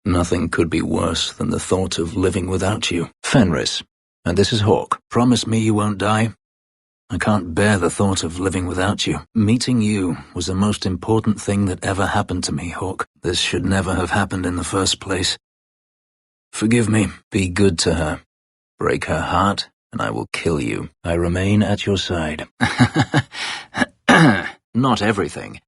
Nothing could be worse than the thought of living without you. Fenris, and this is Hawk. Promise me you won't die? I can't bear the thought of living without you. Meeting you was the most important thing that ever happened to me, Hawk. This should never have happened in the first place. Forgive me. Be good to her. Break her heart, and I will kill you. I remain at your side. Not everything.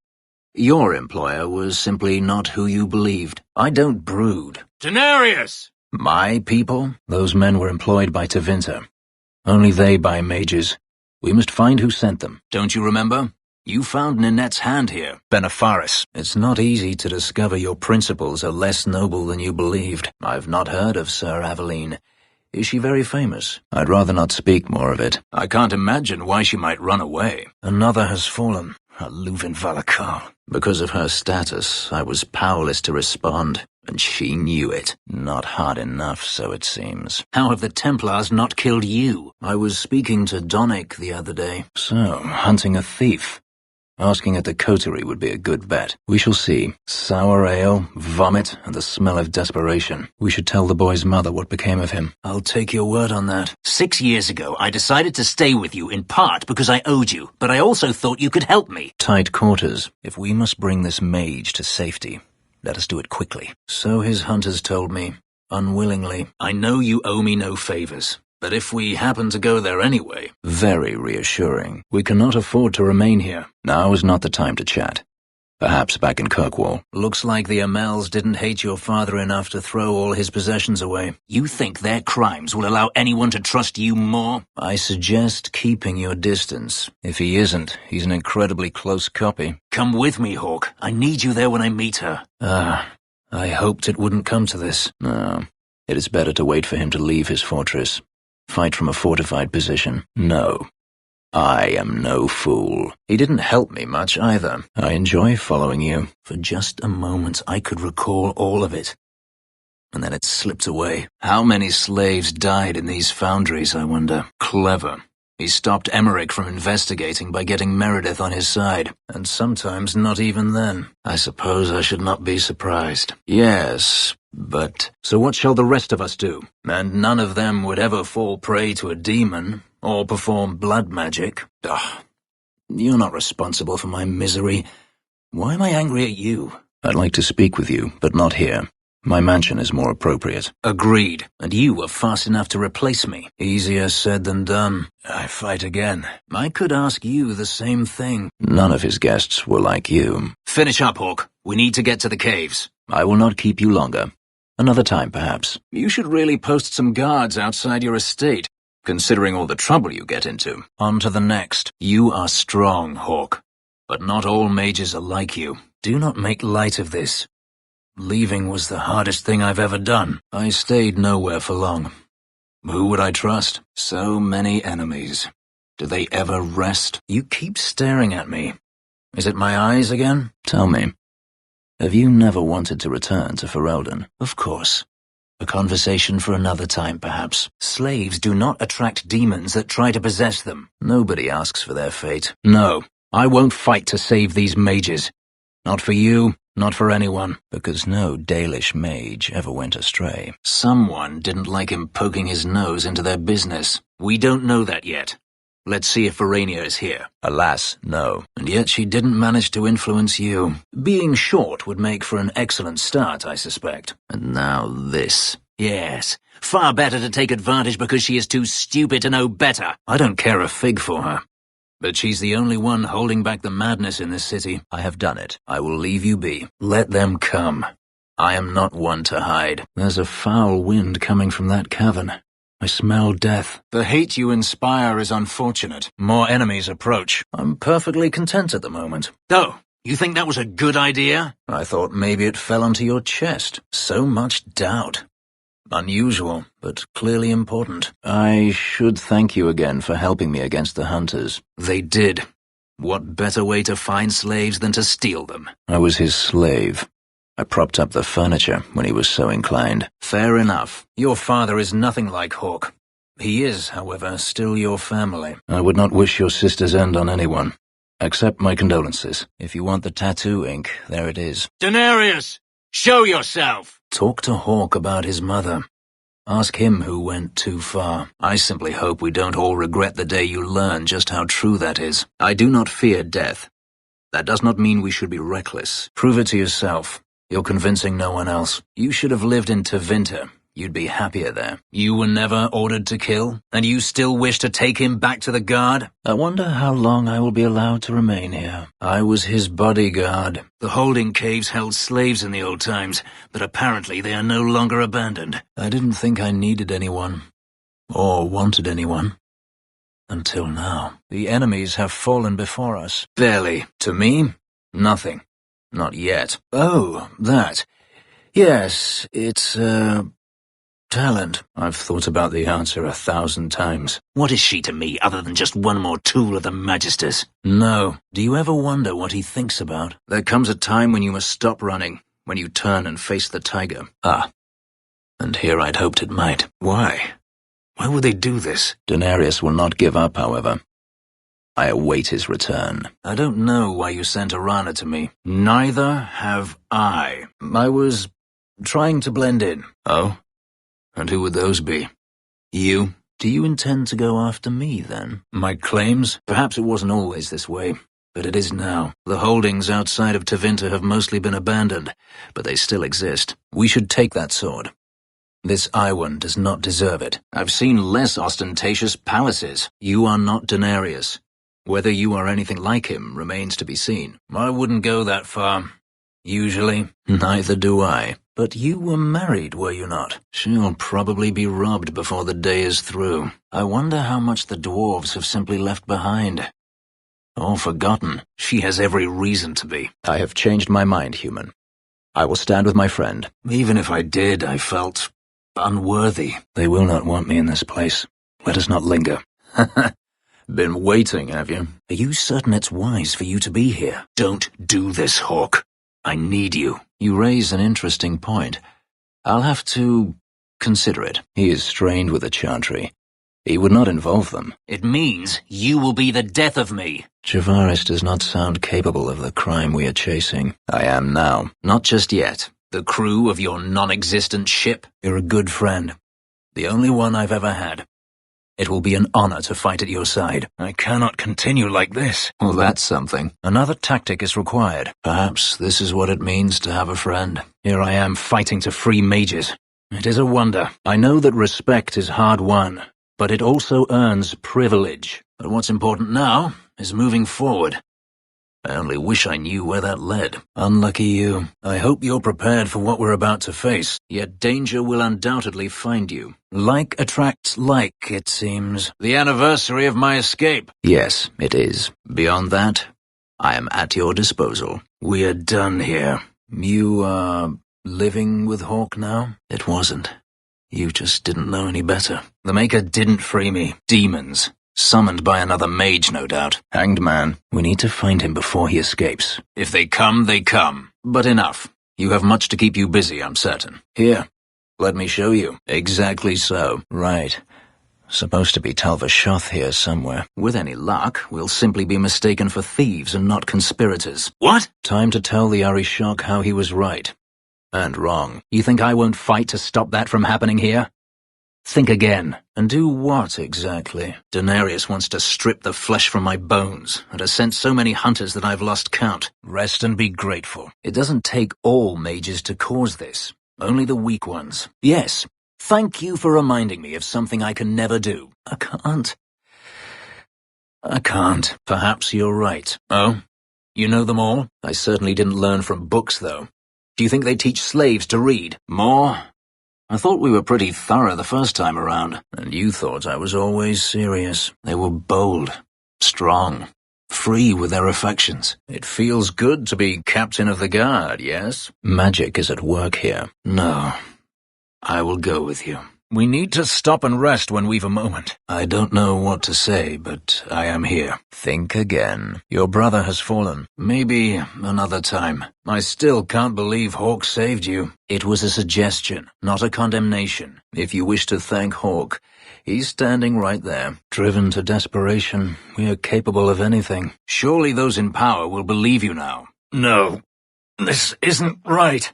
Your employer was simply not who you believed. I don't brood. Denarius! My people? Those men were employed by Tevinter. Only they buy mages. We must find who sent them. Don't you remember? You found Ninette's hand here, Benefaris. It's not easy to discover your principles are less noble than you believed. I've not heard of Sir Aveline. Is she very famous? I'd rather not speak more of it. I can't imagine why she might run away. Another has fallen, a Luvin Valakar. Because of her status, I was powerless to respond, and she knew it. Not hard enough, so it seems. How have the Templars not killed you? I was speaking to Donick the other day. So, hunting a thief. Asking at the coterie would be a good bet. We shall see. Sour ale, vomit, and the smell of desperation. We should tell the boy's mother what became of him. I'll take your word on that. 6 years ago, I decided to stay with you in part because I owed you, but I also thought you could help me. Tight quarters. If we must bring this mage to safety, let us do it quickly. So his hunters told me, unwillingly. I know you owe me no favors. But if we happen to go there anyway... Very reassuring. We cannot afford to remain here. Now is not the time to chat. Perhaps back in Kirkwall. Looks like the Amels didn't hate your father enough to throw all his possessions away. You think their crimes will allow anyone to trust you more? I suggest keeping your distance. If he isn't, he's an incredibly close copy. Come with me, Hawk. I need you there when I meet her. I hoped it wouldn't come to this. No, it is better to wait for him to leave his fortress. Fight from a fortified position. No. I am no fool. He didn't help me much either. I enjoy following you. For just a moment I could recall all of it. And then it slipped away. How many slaves died in these foundries, I wonder? Clever. He stopped Emmerich from investigating by getting Meredith on his side. And sometimes not even then. I suppose I should not be surprised. Yes, but... So what shall the rest of us do? And none of them would ever fall prey to a demon, or perform blood magic. Ugh. You're not responsible for my misery. Why am I angry at you? I'd like to speak with you, but not here. My mansion is more appropriate. Agreed. And you were fast enough to replace me. Easier said than done. I fight again. I could ask you the same thing. None of his guests were like you. Finish up, Hawk. We need to get to the caves. I will not keep you longer. Another time, perhaps. You should really post some guards outside your estate, considering all the trouble you get into. On to the next. You are strong, Hawk. But not all mages are like you. Do not make light of this. Leaving was the hardest thing I've ever done. I stayed nowhere for long. Who would I trust? So many enemies. Do they ever rest? You keep staring at me. Is it my eyes again? Tell me, have you never wanted to return to Ferelden? Of course. A conversation for another time, perhaps. Slaves do not attract demons that try to possess them. Nobody asks for their fate. No, I won't fight to save these mages. Not for you. Not for anyone. Because no Dalish mage ever went astray. Someone didn't like him poking his nose into their business. We don't know that yet. Let's see if Verania is here. Alas, no. And yet she didn't manage to influence you. Being short would make for an excellent start, I suspect. And now this. Yes, far better to take advantage because she is too stupid to know better. I don't care a fig for her. But she's the only one holding back the madness in this city. I have done it. I will leave you be. Let them come. I am not one to hide. There's a foul wind coming from that cavern. I smell death. The hate you inspire is unfortunate. More enemies approach. I'm perfectly content at the moment. Oh, you think that was a good idea? I thought maybe it fell onto your chest. So much doubt. Unusual, but clearly important. I should thank you again for helping me against the hunters. They did. What better way to find slaves than to steal them? I was his slave. I propped up the furniture when he was so inclined. Fair enough. Your father is nothing like Hawk. He is, however, still your family. I would not wish your sister's end on anyone. Accept my condolences. If you want the tattoo ink, there it is. Denarius! Show yourself! Talk to Hawk about his mother. Ask him who went too far. I simply hope we don't all regret the day you learn just how true that is. I do not fear death. That does not mean we should be reckless. Prove it to yourself. You're convincing no one else. You should have lived in Tevinter. You'd be happier there. You were never ordered to kill, and you still wish to take him back to the guard? I wonder how long I will be allowed to remain here. I was his bodyguard. The holding caves held slaves in the old times, but apparently they are no longer abandoned. I didn't think I needed anyone, or wanted anyone. Until now. The enemies have fallen before us. Barely. To me, nothing. Not yet. Oh, that. Yes, it's, talent. I've thought about the answer 1,000 times. What is she to me other than just one more tool of the Magisters? No. Do you ever wonder what he thinks about? There comes a time when you must stop running, when you turn and face the tiger. Ah. And here I'd hoped it might. Why? Why would they do this? Daenerys will not give up, however. I await his return. I don't know why you sent Arana to me. Neither have I. I was trying to blend in. Oh? And who would those be? You? Do you intend to go after me, then? My claims? Perhaps it wasn't always this way, but it is now. The holdings outside of Tevinter have mostly been abandoned, but they still exist. We should take that sword. This Iwan does not deserve it. I've seen less ostentatious palaces. You are not Daenerys. Whether you are anything like him remains to be seen. I wouldn't go that far. Usually. Neither do I. But you were married, were you not? She'll probably be robbed before the day is through. I wonder how much the dwarves have simply left behind. Or forgotten. She has every reason to be. I have changed my mind, human. I will stand with my friend. Even if I did, I felt unworthy. They will not want me in this place. Let us not linger. Been waiting, have you? Are you certain it's wise for you to be here? Don't do this, Hawk. I need you. You raise an interesting point. I'll have to consider it. He is strained with the Chantry. He would not involve them. It means you will be the death of me. Javaris does not sound capable of the crime we are chasing. I am now. Not just yet. The crew of your non-existent ship? You're a good friend. The only one I've ever had. It will be an honor to fight at your side. I cannot continue like this. Well, that's something. Another tactic is required. Perhaps this is what it means to have a friend. Here I am fighting to free mages. It is a wonder. I know that respect is hard won, but it also earns privilege. But what's important now is moving forward. I only wish I knew where that led. Unlucky you. I hope you're prepared for what we're about to face, yet danger will undoubtedly find you. Like attracts like, it seems. The anniversary of my escape. Yes, it is. Beyond that, I am at your disposal. We are done here. You are living with Hawk now? It wasn't. You just didn't know any better. The Maker didn't free me. Demons. Summoned by another mage, no doubt. Hanged man. We need to find him before he escapes. If they come, they come. But enough. You have much to keep you busy, I'm certain. Here, let me show you. Exactly so. Right. Supposed to be Talvashoth here somewhere. With any luck, we'll simply be mistaken for thieves and not conspirators. What? Time to tell the Arishok how he was right. And wrong. You think I won't fight to stop that from happening here? Think again. And do what, exactly? Daenerys wants to strip the flesh from my bones, and has sent so many hunters that I've lost count. Rest and be grateful. It doesn't take all mages to cause this. Only the weak ones. Yes, thank you for reminding me of something I can never do. I can't. Perhaps you're right. Oh? You know them all? I certainly didn't learn from books, though. Do you think they teach slaves to read? More? I thought we were pretty thorough the first time around, and you thought I was always serious. They were bold, strong, free with their affections. It feels good to be captain of the guard, yes? Magic is at work here. No, I will go with you. We need to stop and rest when we've a moment. I don't know what to say, but I am here. Think again. Your brother has fallen. Maybe another time. I still can't believe Hawk saved you. It was a suggestion, not a condemnation. If you wish to thank Hawk, he's standing right there. Driven to desperation, we are capable of anything. Surely those in power will believe you now. No, this isn't right.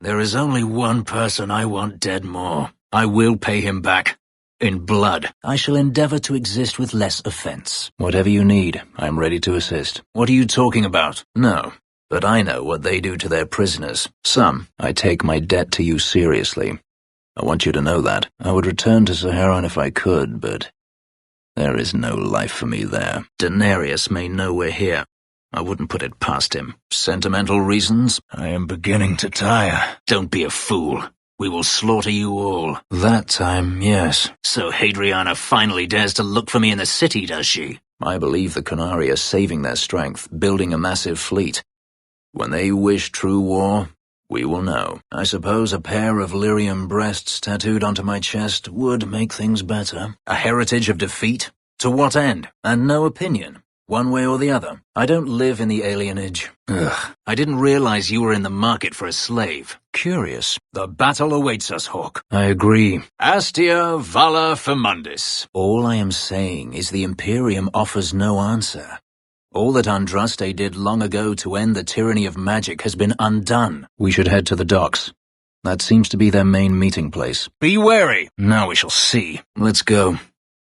There is only one person I want dead more. I will pay him back. In blood. I shall endeavor to exist with less offense. Whatever you need, I'm ready to assist. What are you talking about? No, but I know what they do to their prisoners. Some. I take my debt to you seriously. I want you to know that. I would return to Saharan if I could, but there is no life for me there. Daenerys may know we're here. I wouldn't put it past him. Sentimental reasons? I am beginning to tire. Don't be a fool. We will slaughter you all. That time, yes. So Hadriana finally dares to look for me in the city, does she? I believe the Qunari are saving their strength, building a massive fleet. When they wish true war, we will know. I suppose a pair of lyrium breasts tattooed onto my chest would make things better. A heritage of defeat? To what end? And no opinion? One way or the other. I don't live in the alienage. Ugh. I didn't realize you were in the market for a slave. Curious. The battle awaits us, Hawk. I agree. Astia Vala Firmundis. All I am saying is the Imperium offers no answer. All that Andraste did long ago to end the tyranny of magic has been undone. We should head to the docks. That seems to be their main meeting place. Be wary. Now we shall see. Let's go.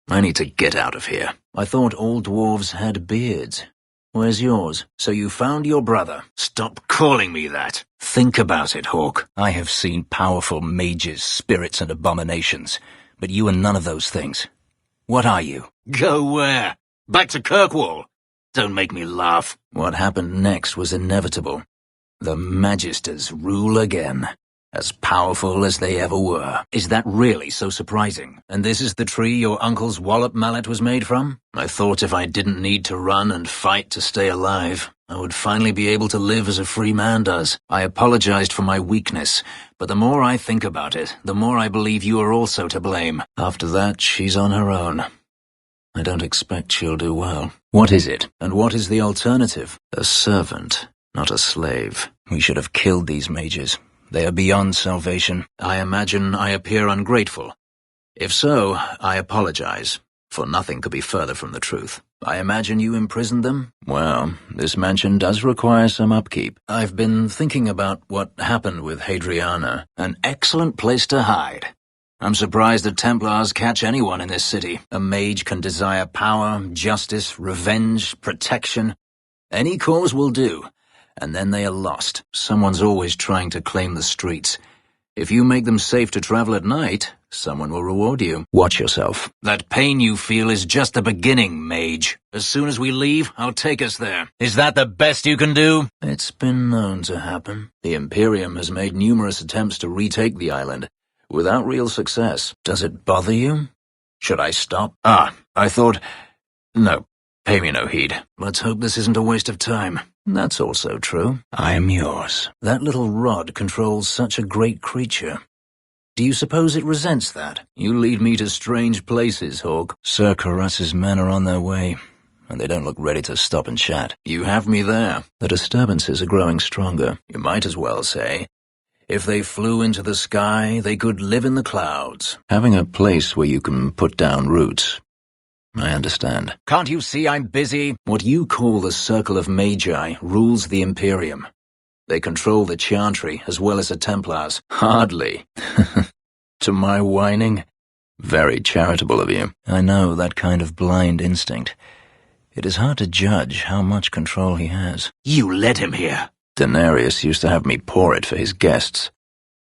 I need to get out of here. I thought all dwarves had beards. Where's yours? So you found your brother. Stop calling me that. Think about it, Hawk. I have seen powerful mages, spirits, and abominations, but you are none of those things. What are you? Go where? Back to Kirkwall. Don't make me laugh. What happened next was inevitable. The Magisters rule again. As powerful as they ever were. Is that really so surprising? And this is the tree your uncle's wallop mallet was made from? I thought if I didn't need to run and fight to stay alive, I would finally be able to live as a free man does. I apologized for my weakness, but the more I think about it, the more I believe you are also to blame. After that, she's on her own. I don't expect she'll do well. What is it? And what is the alternative? A servant, not a slave. We should have killed these mages. They are beyond salvation. I imagine I appear ungrateful. If so, I apologize, for nothing could be further from the truth. I imagine you imprisoned them? Well, this mansion does require some upkeep. I've been thinking about what happened with Hadriana. An excellent place to hide. I'm surprised the Templars catch anyone in this city. A mage can desire power, justice, revenge, protection. Any cause will do. And then they are lost. Someone's always trying to claim the streets. If you make them safe to travel at night, someone will reward you. Watch yourself. That pain you feel is just the beginning, mage. As soon as we leave, I'll take us there. Is that the best you can do? It's been known to happen. The Imperium has made numerous attempts to retake the island, without real success. Does it bother you? Should I stop? I thought... No, pay me no heed. Let's hope this isn't a waste of time. That's also true. I am yours. That little rod controls such a great creature. Do you suppose it resents that? You lead me to strange places, Hawk. Sir Carus's men are on their way, and they don't look ready to stop and chat. You have me there. The disturbances are growing stronger. You might as well say. If they flew into the sky, they could live in the clouds. Having a place where you can put down roots. I understand. Can't you see I'm busy? What you call the Circle of Magi rules the Imperium. They control the Chantry as well as the Templars. Hardly. To my whining? Very charitable of you. I know that kind of blind instinct. It is hard to judge how much control he has. You led him here. Daenerys used to have me pour it for his guests.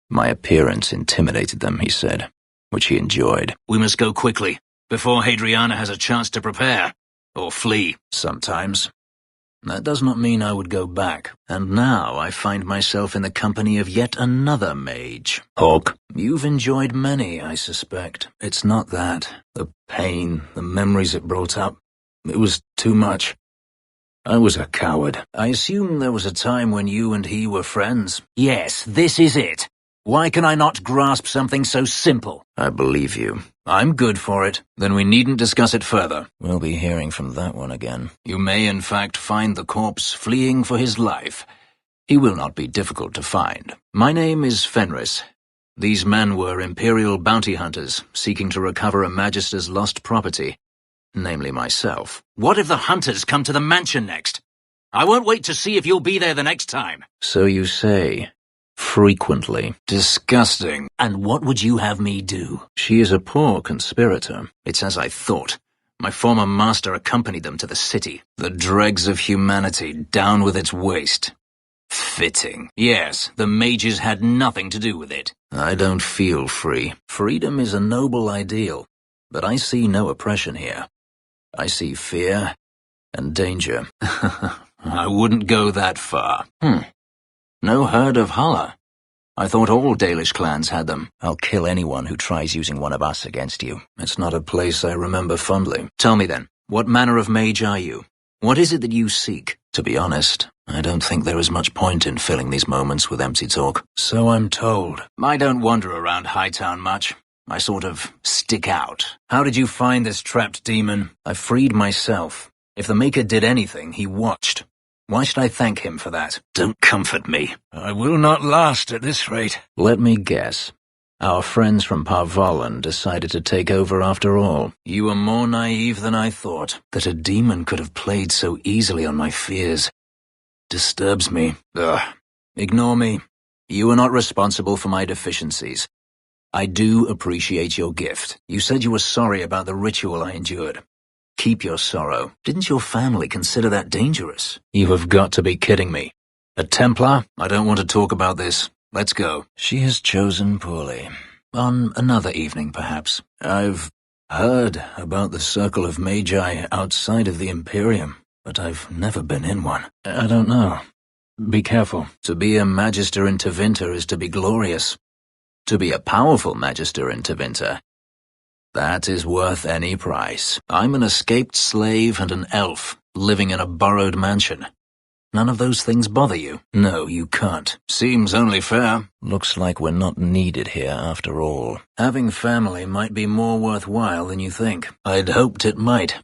My appearance intimidated them, he said, which he enjoyed. We must go quickly. Before Hadriana has a chance to prepare. Or flee, sometimes. That does not mean I would go back. And now I find myself in the company of yet another mage. Hawk. You've enjoyed many, I suspect. It's not that. The pain, the memories it brought up. It was too much. I was a coward. I assume there was a time when you and he were friends. Yes, this is it. Why can I not grasp something so simple? I believe you. I'm good for it. Then we needn't discuss it further. We'll be hearing from that one again. You may in fact find the corpse fleeing for his life. He will not be difficult to find. My name is Fenris. These men were Imperial bounty hunters, seeking to recover a Magister's lost property, namely myself. What if the hunters come to the mansion next? I won't wait to see if you'll be there the next time. So you say. Frequently. Disgusting. And what would you have me do? She is a poor conspirator. It's as I thought. My former master accompanied them to the city. The dregs of humanity, down with its waste. Fitting. Yes, the mages had nothing to do with it. I don't feel free. Freedom is a noble ideal, but I see no oppression here. I see fear and danger. I wouldn't go that far. No herd of Hala. I thought all Dalish clans had them. I'll kill anyone who tries using one of us against you. It's not a place I remember fondly. Tell me then, what manner of mage are you? What is it that you seek? To be honest, I don't think there is much point in filling these moments with empty talk. So I'm told. I don't wander around Hightown much. I sort of stick out. How did you find this trapped demon? I freed myself. If the Maker did anything, he watched. Why should I thank him for that? Don't comfort me. I will not last at this rate. Let me guess. Our friends from Parvalan decided to take over after all. You are more naive than I thought. That a demon could have played so easily on my fears disturbs me. Ignore me. You are not responsible for my deficiencies. I do appreciate your gift. You said you were sorry about the ritual I endured. Keep your sorrow. Didn't your family consider that dangerous? You have got to be kidding me. A Templar? I don't want to talk about this. Let's go. She has chosen poorly. On another evening, perhaps. I've heard about the Circle of Magi outside of the Imperium, but I've never been in one. I don't know. Be careful. To be a Magister in Tevinter is to be glorious. To be a powerful Magister in Tevinter, that is worth any price. I'm an escaped slave and an elf, living in a borrowed mansion. None of those things bother you? No, you can't. Seems only fair. Looks like we're not needed here after all. Having family might be more worthwhile than you think. I'd hoped it might.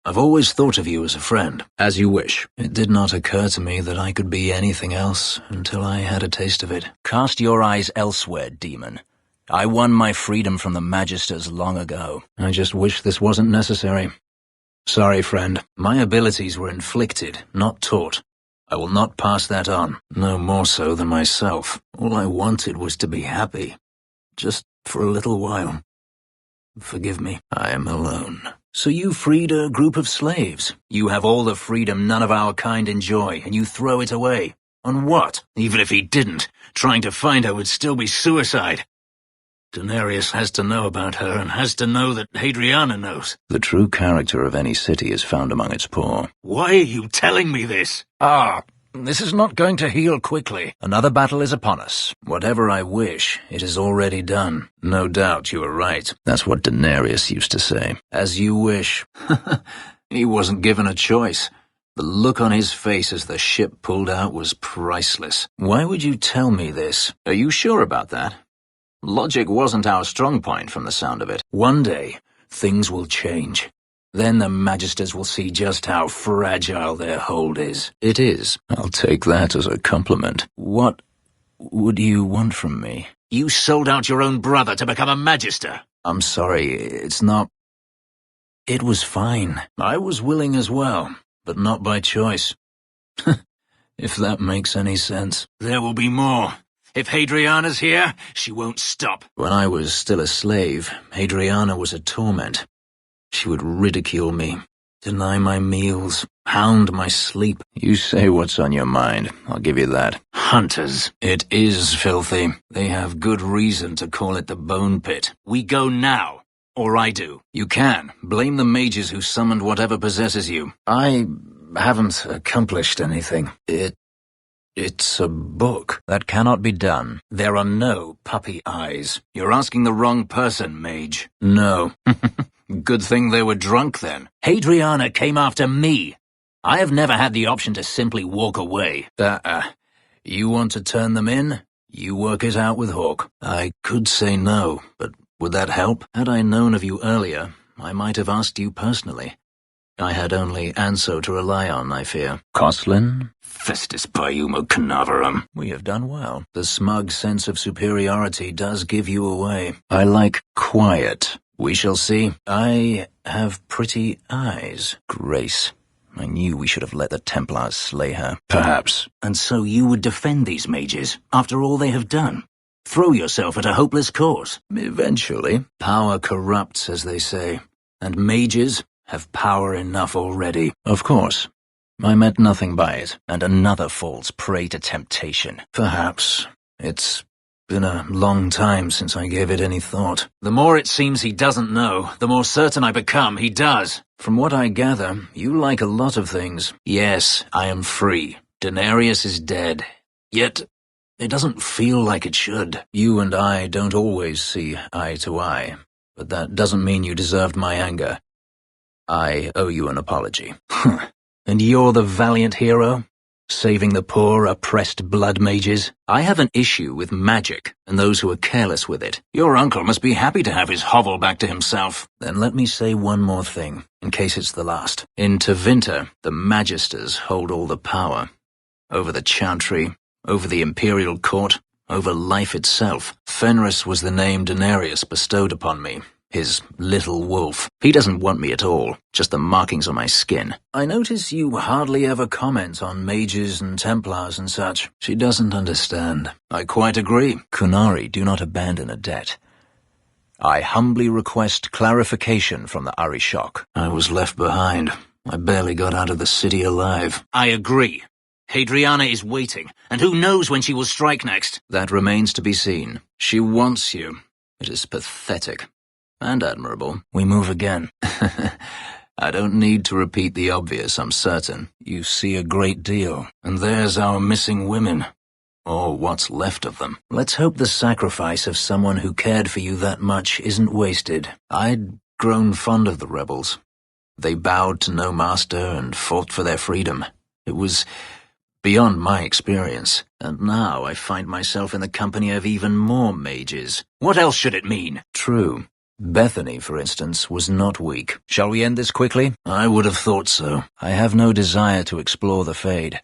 I've always thought of you as a friend. As you wish. It did not occur to me that I could be anything else until I had a taste of it. Cast your eyes elsewhere, demon. I won my freedom from the Magisters long ago. I just wish this wasn't necessary. Sorry, friend. My abilities were inflicted, not taught. I will not pass that on. No more so than myself. All I wanted was to be happy. Just for a little while. Forgive me. I am alone. So you freed a group of slaves. You have all the freedom none of our kind enjoy, and you throw it away. On what? Even if he didn't, trying to find her would still be suicide. Daenerys has to know about her and has to know that Hadriana knows. The true character of any city is found among its poor. Why are you telling me this? This is not going to heal quickly. Another battle is upon us. Whatever I wish, it is already done. No doubt you are right. That's what Daenerys used to say. As you wish. He wasn't given a choice. The look on his face as the ship pulled out was priceless. Why would you tell me this? Are you sure about that? Logic wasn't our strong point from the sound of it. One day, things will change. Then the Magisters will see just how fragile their hold is. It is. I'll take that as a compliment. What would you want from me? You sold out your own brother to become a Magister. I'm sorry, it's not... It was fine. I was willing as well, but not by choice. If that makes any sense. There will be more. If Hadriana's here, she won't stop. When I was still a slave, Hadriana was a torment. She would ridicule me, deny my meals, hound my sleep. You say what's on your mind, I'll give you that. Hunters. It is filthy. They have good reason to call it the Bone Pit. We go now, or I do. You can. Blame the mages who summoned whatever possesses you. I haven't accomplished anything. It's a book. That cannot be done. There are no puppy eyes. You're asking the wrong person, mage. No. Good thing they were drunk then. Hadriana came after me. I have never had the option to simply walk away. You want to turn them in? You work it out with Hawke. I could say no, but would that help? Had I known of you earlier, I might have asked you personally. I had only Anso to rely on, I fear. Coslin? Festus Paiumo Canaverum. We have done well. The smug sense of superiority does give you away. I like quiet. We shall see. I have pretty eyes, Grace. I knew we should have let the Templars slay her. Perhaps. And so you would defend these mages, after all they have done? Throw yourself at a hopeless cause? Eventually. Power corrupts, as they say, and mages have power enough already. Of course. I meant nothing by it, and another falls prey to temptation. Perhaps. It's been a long time since I gave it any thought. The more it seems he doesn't know, the more certain I become he does. From what I gather, you like a lot of things. Yes, I am free. Denarius is dead. Yet, it doesn't feel like it should. You and I don't always see eye to eye, but that doesn't mean you deserved my anger. I owe you an apology. And you're the valiant hero? Saving the poor, oppressed blood mages? I have an issue with magic, and those who are careless with it. Your uncle must be happy to have his hovel back to himself. Then let me say one more thing, in case it's the last. In Tevinter, the Magisters hold all the power. Over the Chantry, over the Imperial Court, over life itself. Fenris was the name Denarius bestowed upon me. His little wolf. He doesn't want me at all, just the markings on my skin. I notice you hardly ever comment on mages and Templars and such. She doesn't understand. I quite agree. Kunari do not abandon a debt. I humbly request clarification from the Arishok. I was left behind. I barely got out of the city alive. I agree. Hadriana is waiting, and who knows when she will strike next? That remains to be seen. She wants you. It is pathetic. And admirable. We move again. I don't need to repeat the obvious, I'm certain. You see a great deal. And there's our missing women. Or what's left of them. Let's hope the sacrifice of someone who cared for you that much isn't wasted. I'd grown fond of the rebels. They bowed to no master and fought for their freedom. It was beyond my experience. And now I find myself in the company of even more mages. What else should it mean? True. Bethany, for instance, was not weak. Shall we end this quickly? I would have thought so. I have no desire to explore the Fade,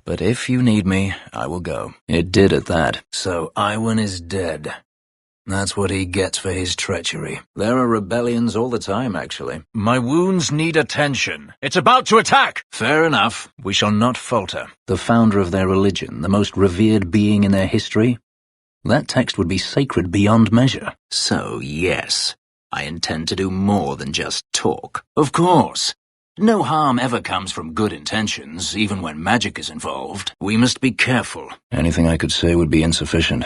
but if you need me, I will go. It did at that. So Iwan is dead. That's what he gets for his treachery. There are rebellions all the time, actually. My wounds need attention. It's about to attack! Fair enough. We shall not falter. The founder of their religion, the most revered being in their history, that text would be sacred beyond measure. So, yes. I intend to do more than just talk. Of course. No harm ever comes from good intentions, even when magic is involved. We must be careful. Anything I could say would be insufficient.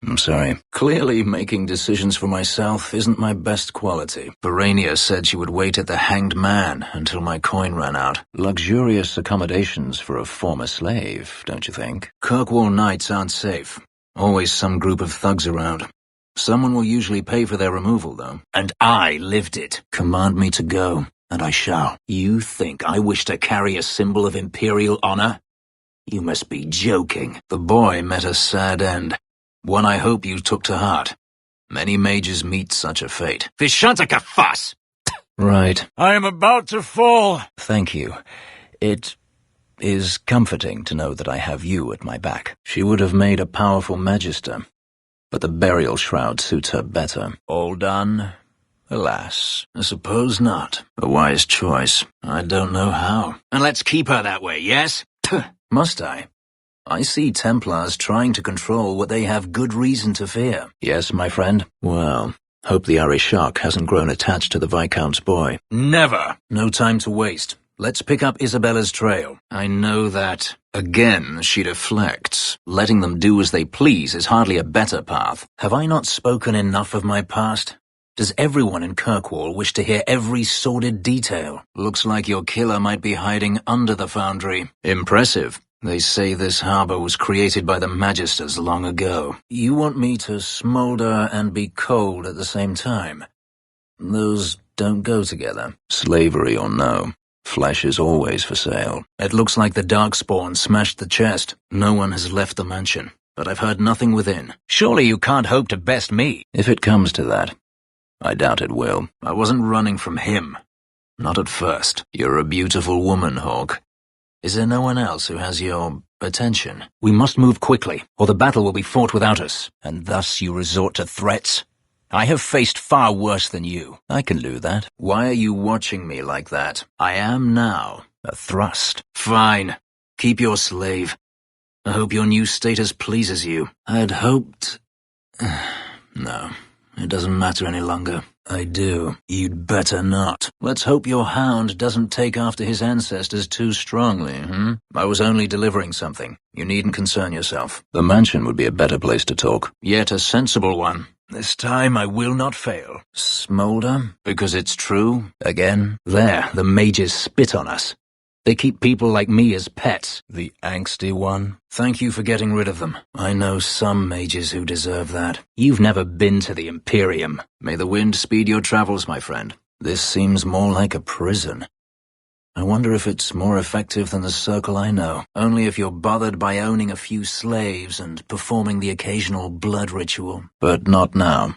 I'm sorry. Clearly, making decisions for myself isn't my best quality. Verania said she would wait at the Hanged Man until my coin ran out. Luxurious accommodations for a former slave, don't you think? Kirkwall nights aren't safe. Always some group of thugs around. Someone will usually pay for their removal, though. And I lived it. Command me to go, and I shall. You think I wish to carry a symbol of Imperial honor? You must be joking. The boy met a sad end. One I hope you took to heart. Many mages meet such a fate. Vishantaka fuss! Right. I am about to fall. Thank you. It is comforting to know that I have you at my back. She would have made a powerful magister, but the burial shroud suits her better. All done? Alas, I suppose not. A wise choice. I don't know how. And let's keep her that way, yes? Must I? I see Templars trying to control what they have good reason to fear. Yes, my friend? Well, hope the Arishok hasn't grown attached to the Viscount's boy. Never! No time to waste. Let's pick up Isabella's trail. I know that. Again, she deflects. Letting them do as they please is hardly a better path. Have I not spoken enough of my past? Does everyone in Kirkwall wish to hear every sordid detail? Looks like your killer might be hiding under the foundry. Impressive. They say this harbor was created by the Magisters long ago. You want me to smolder and be cold at the same time? Those don't go together. Slavery or no, flesh is always for sale. It looks like the Darkspawn smashed the chest. No one has left the mansion, but I've heard nothing within. Surely you can't hope to best me. If it comes to that, I doubt it will. I wasn't running from him. Not at first. You're a beautiful woman, Hawk. Is there no one else who has your attention? We must move quickly, or the battle will be fought without us. And thus you resort to threats? I have faced far worse than you. I can do that. Why are you watching me like that? I am now, A thrust. Fine. Keep your slave. I hope your new status pleases you. I'd hoped... No, it doesn't matter any longer. I do. You'd better not. Let's hope your hound doesn't take after his ancestors too strongly, I was only delivering something. You needn't concern yourself. The mansion would be a better place to talk. Yet a sensible one. This time I will not fail. Smolder? Because it's true? Again? There, the mages spit on us. They keep people like me as pets. The angsty one? Thank you for getting rid of them. I know some mages who deserve that. You've never been to the Imperium. May the wind speed your travels, my friend. This seems more like a prison. I wonder if it's more effective than the circle I know. Only if you're bothered by owning a few slaves and performing the occasional blood ritual. But not now.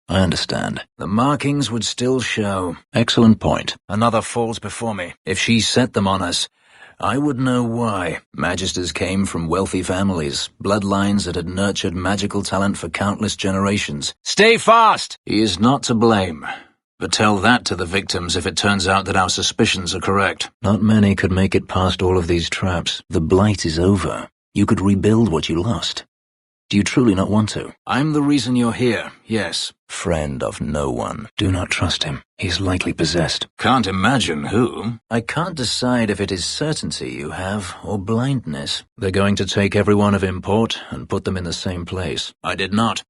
I understand. The markings would still show. Excellent point. Another falls before me. If she set them on us, I would know why. Magisters came from wealthy families, bloodlines that had nurtured magical talent for countless generations. Stay fast! He is not to blame. But tell that to the victims if it turns out that our suspicions are correct. Not many could make it past all of these traps. The blight is over. You could rebuild what you lost. Do you truly not want to? I'm the reason you're here, yes. Friend of no one. Do not trust him. He's likely possessed. Can't imagine who. I can't decide if it is certainty you have or blindness. They're going to take everyone of import and put them in the same place. I did not.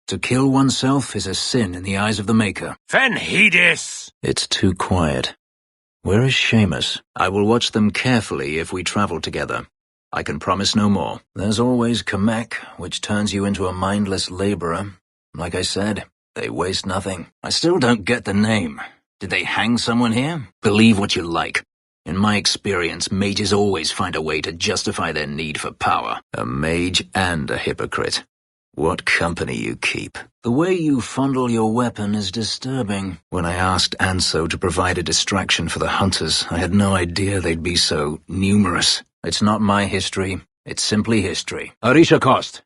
To kill oneself is a sin in the eyes of the Maker. Fenris! It's too quiet. Where is Seamus? I will watch them carefully if we travel together. I can promise no more. There's always Kamek, which turns you into a mindless laborer. Like I said, they waste nothing. I still don't get the name. Did they hang someone here? Believe what you like. In my experience, mages always find a way to justify their need for power. A mage and a hypocrite. What company you keep. The way you fondle your weapon is disturbing. When I asked Anso to provide a distraction for the hunters, I had no idea they'd be so numerous. It's not my history. It's simply history. Arisha Kost.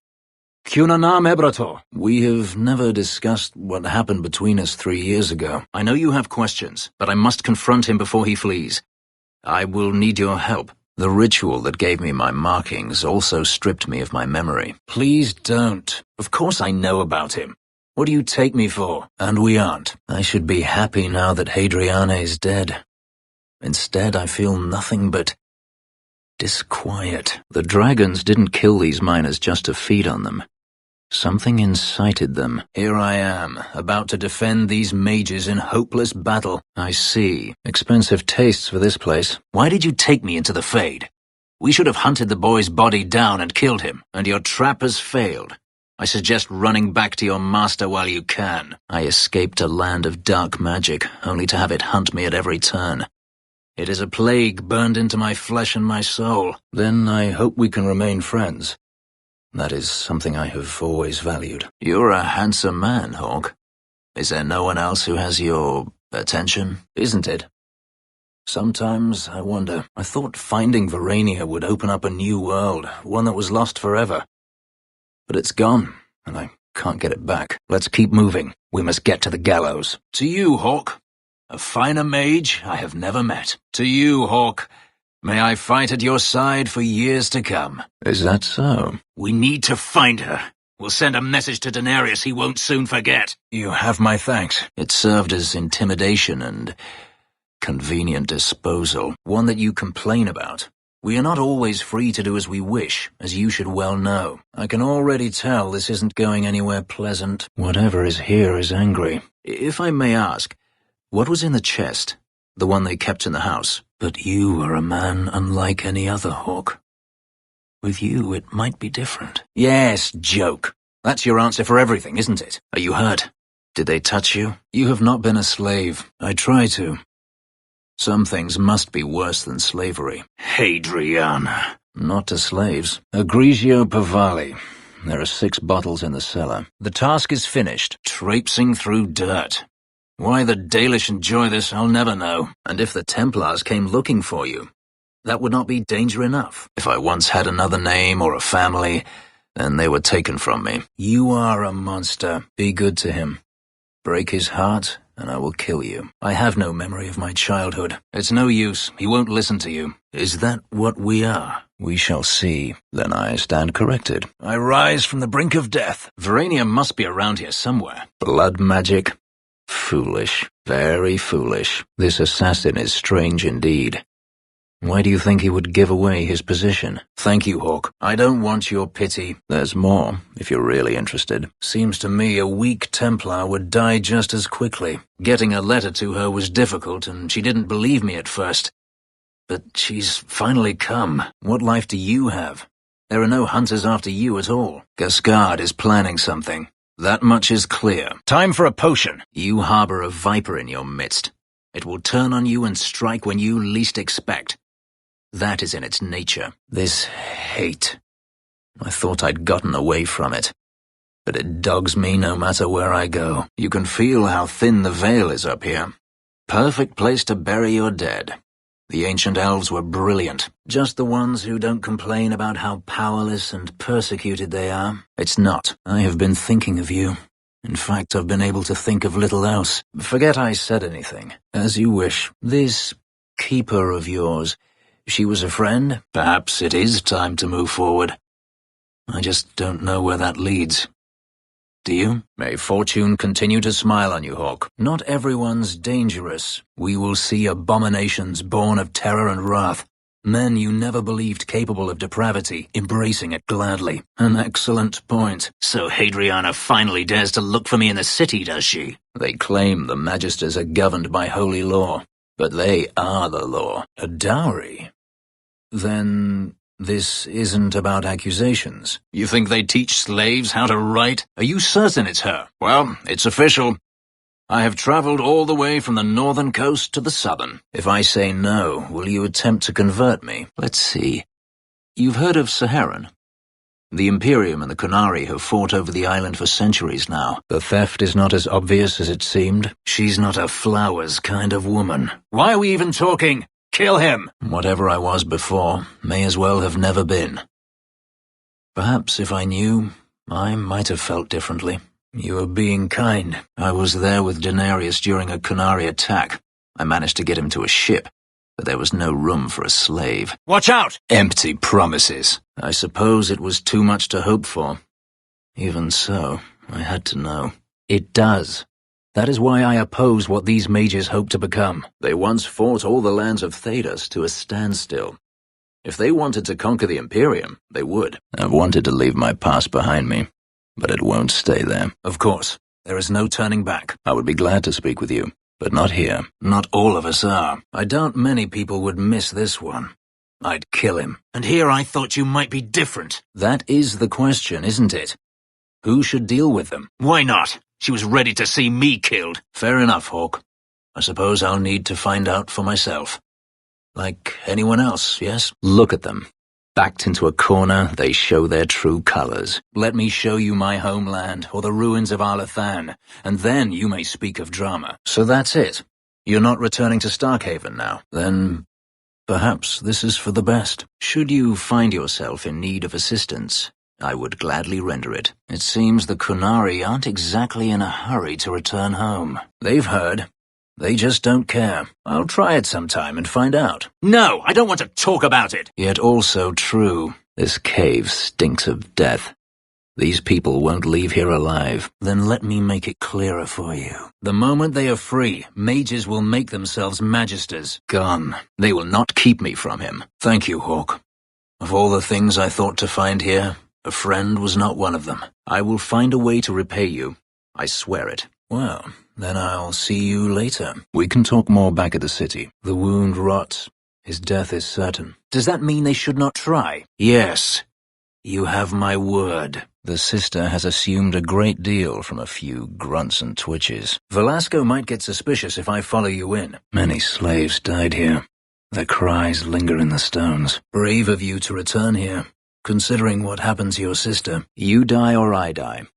Cunanam Ebrato. We have never discussed what happened between us 3 years ago. I know you have questions, but I must confront him before he flees. I will need your help. The ritual that gave me my markings also stripped me of my memory. Please don't. Of course I know about him. What do you take me for? And we aren't. I should be happy now that Hadriane is dead. Instead, I feel nothing but disquiet. The dragons didn't kill these miners just to feed on them. Something incited them. Here I am, about to defend these mages in hopeless battle. I see. Expensive tastes for this place. Why did you take me into the Fade? We should have hunted the boy's body down and killed him, and your trap has failed. I suggest running back to your master while you can. I escaped a land of dark magic, only to have it hunt me at every turn. It is a plague burned into my flesh and my soul. Then I hope we can remain friends. That is something I have always valued. You're a handsome man, Hawk. Is there no one else who has your attention? Isn't it? Sometimes I wonder. I thought finding Verania would open up a new world, one that was lost forever. But it's gone, and I can't get it back. Let's keep moving. We must get to the gallows. To you, Hawk. A finer mage I have never met. To you, Hawk. May I fight at your side for years to come. Is that so? We need to find her. We'll send a message to Daenerys he won't soon forget. You have my thanks. It served as intimidation and convenient disposal, one that you complain about. We are not always free to do as we wish, as you should well know. I can already tell this isn't going anywhere pleasant. Whatever is here is angry. If I may ask, what was in the chest? The one they kept in the house? But you are a man unlike any other, Hawk. With you, it might be different. Yes, joke. That's your answer for everything, isn't it? Are you hurt? Did they touch you? You have not been a slave. I try to. Some things must be worse than slavery. Hadriane. Not to slaves. Agrigio Pavali. There are 6 bottles in the cellar. The task is finished. Traipsing through dirt. Why the Dalish enjoy this, I'll never know. And if the Templars came looking for you, that would not be danger enough. If I once had another name or a family, then they were taken from me. You are a monster. Be good to him. Break his heart, and I will kill you. I have no memory of my childhood. It's no use. He won't listen to you. Is that what we are? We shall see. Then I stand corrected. I rise from the brink of death. Verania must be around here somewhere. Blood magic? Foolish. Very foolish. This assassin is strange indeed. Why do you think he would give away his position? Thank you, Hawk. I don't want your pity. There's more, if you're really interested. Seems to me a weak Templar would die just as quickly. Getting a letter to her was difficult, and she didn't believe me at first. But she's finally come. What life do you have? There are no hunters after you at all. Gascard is planning something. That much is clear. Time for a potion. You harbor a viper in your midst. It will turn on you and strike when you least expect. That is in its nature. This hate. I thought I'd gotten away from it. But it dogs me no matter where I go. You can feel how thin the veil is up here. Perfect place to bury your dead. The ancient elves were brilliant. Just the ones who don't complain about how powerless and persecuted they are. It's not. I have been thinking of you. In fact, I've been able to think of little else. Forget I said anything. As you wish. This keeper of yours, she was a friend? Perhaps it is time to move forward. I just don't know where that leads. Do you? May fortune continue to smile on you, Hawk. Not everyone's dangerous. We will see abominations born of terror and wrath. Men you never believed capable of depravity, embracing it gladly. An excellent point. So Hadriana finally dares to look for me in the city, does she? They claim the Magisters are governed by holy law, but they are the law. A dowry? Then this isn't about accusations. You think they teach slaves how to write? Are you certain it's her? Well, it's official. I have traveled all the way from the northern coast to the southern. If I say no, will you attempt to convert me? Let's see. You've heard of Saharan? The Imperium and the Qunari have fought over the island for centuries now. The theft is not as obvious as it seemed. She's not a flowers kind of woman. Why are we even talking? Kill him! Whatever I was before, may as well have never been. Perhaps if I knew, I might have felt differently. You are being kind. I was there with Denarius during a Qunari attack. I managed to get him to a ship, but there was no room for a slave. Watch out! Empty promises. I suppose it was too much to hope for. Even so, I had to know. It does. That is why I oppose what these mages hope to become. They once fought all the lands of Thedas to a standstill. If they wanted to conquer the Imperium, they would. I've wanted to leave my past behind me, but it won't stay there. Of course, there is no turning back. I would be glad to speak with you, but not here. Not all of us are. I doubt many people would miss this one. I'd kill him. And here I thought you might be different. That is the question, isn't it? Who should deal with them? Why not? She was ready to see me killed. Fair enough, Hawk. I suppose I'll need to find out for myself. Like anyone else, yes? Look at them. Backed into a corner, they show their true colors. Let me show you my homeland, or the ruins of Arlathan, and then you may speak of drama. So that's it. You're not returning to Starkhaven now. Then perhaps this is for the best. Should you find yourself in need of assistance, I would gladly render it. It seems the Qunari aren't exactly in a hurry to return home. They've heard. They just don't care. I'll try it sometime and find out. No, I don't want to talk about it. Yet also true. This cave stinks of death. These people won't leave here alive. Then let me make it clearer for you. The moment they are free, mages will make themselves magisters. Gone. They will not keep me from him. Thank you, Hawk. Of all the things I thought to find here, a friend was not one of them. I will find a way to repay you. I swear it. Well, then I'll see you later. We can talk more back at the city. The wound rots. His death is certain. Does that mean they should not try? Yes. You have my word. The sister has assumed a great deal from a few grunts and twitches. Velasco might get suspicious if I follow you in. Many slaves died here. Their cries linger in the stones. Brave of you to return here. Considering what happened to your sister, you die or I die.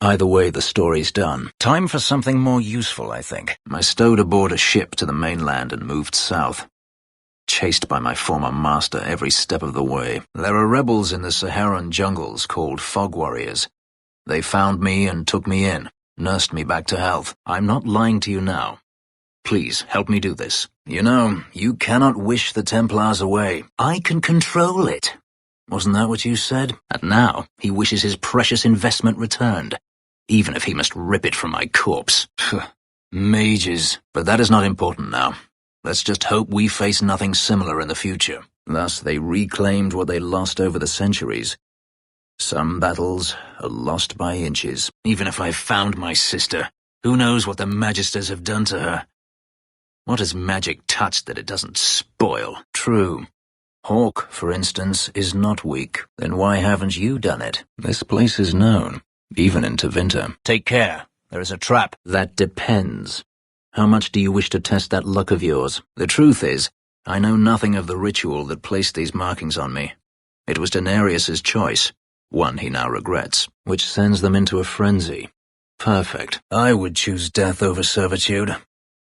Either way, the story's done. Time for something more useful, I think. I stowed aboard a ship to the mainland and moved south. Chased by my former master every step of the way. There are rebels in the Saharan jungles called Fog Warriors. They found me and took me in. nursed me back to health. I'm not lying to you now. Please, help me do this. You know, you cannot wish the Templars away. I can control it. Wasn't that what you said? And now, he wishes his precious investment returned, even if he must rip it from my corpse. Mages. But that is not important now. Let's just hope we face nothing similar in the future. Thus, they reclaimed what they lost over the centuries. Some battles are lost by inches. Even if I found my sister, who knows what the Magisters have done to her? What has magic touched that it doesn't spoil? True. Hawk, for instance, is not weak. Then why haven't you done it? This place is known, even in Tevinter. Take care. There is a trap. That depends. How much do you wish to test that luck of yours? The truth is, I know nothing of the ritual that placed these markings on me. It was Denarius's choice, one he now regrets, which sends them into a frenzy. Perfect. I would choose death over servitude.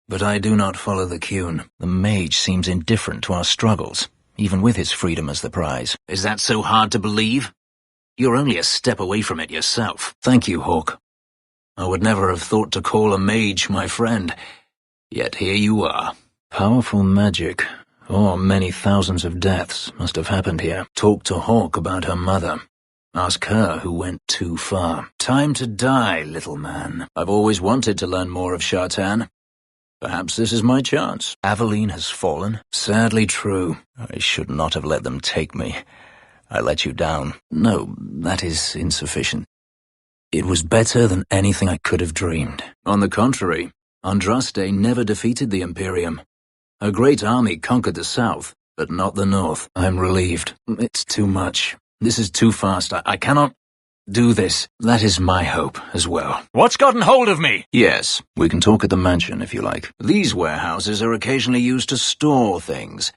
But I do not follow the Qun. The mage seems indifferent to our struggles, even with his freedom as the prize. Is that so hard to believe? You're only a step away from it yourself. Thank you, Hawk. I would never have thought to call a mage my friend. Yet here you are. Powerful magic, or many thousands of deaths, must have happened here. Talk to Hawk about her mother. Ask her who went too far. Time to die, little man. I've always wanted to learn more of Shartan. Perhaps this is my chance. Aveline has fallen? Sadly true. I should not have let them take me. I let you down. No, that is insufficient. It was better than anything I could have dreamed. On the contrary, Andraste never defeated the Imperium. A great army conquered the south, but not the north. I'm relieved. It's too much. This is too fast. I cannot do this. That is my hope as well. What's gotten hold of me? Yes, we can talk at the mansion if you like. These warehouses are occasionally used to store things.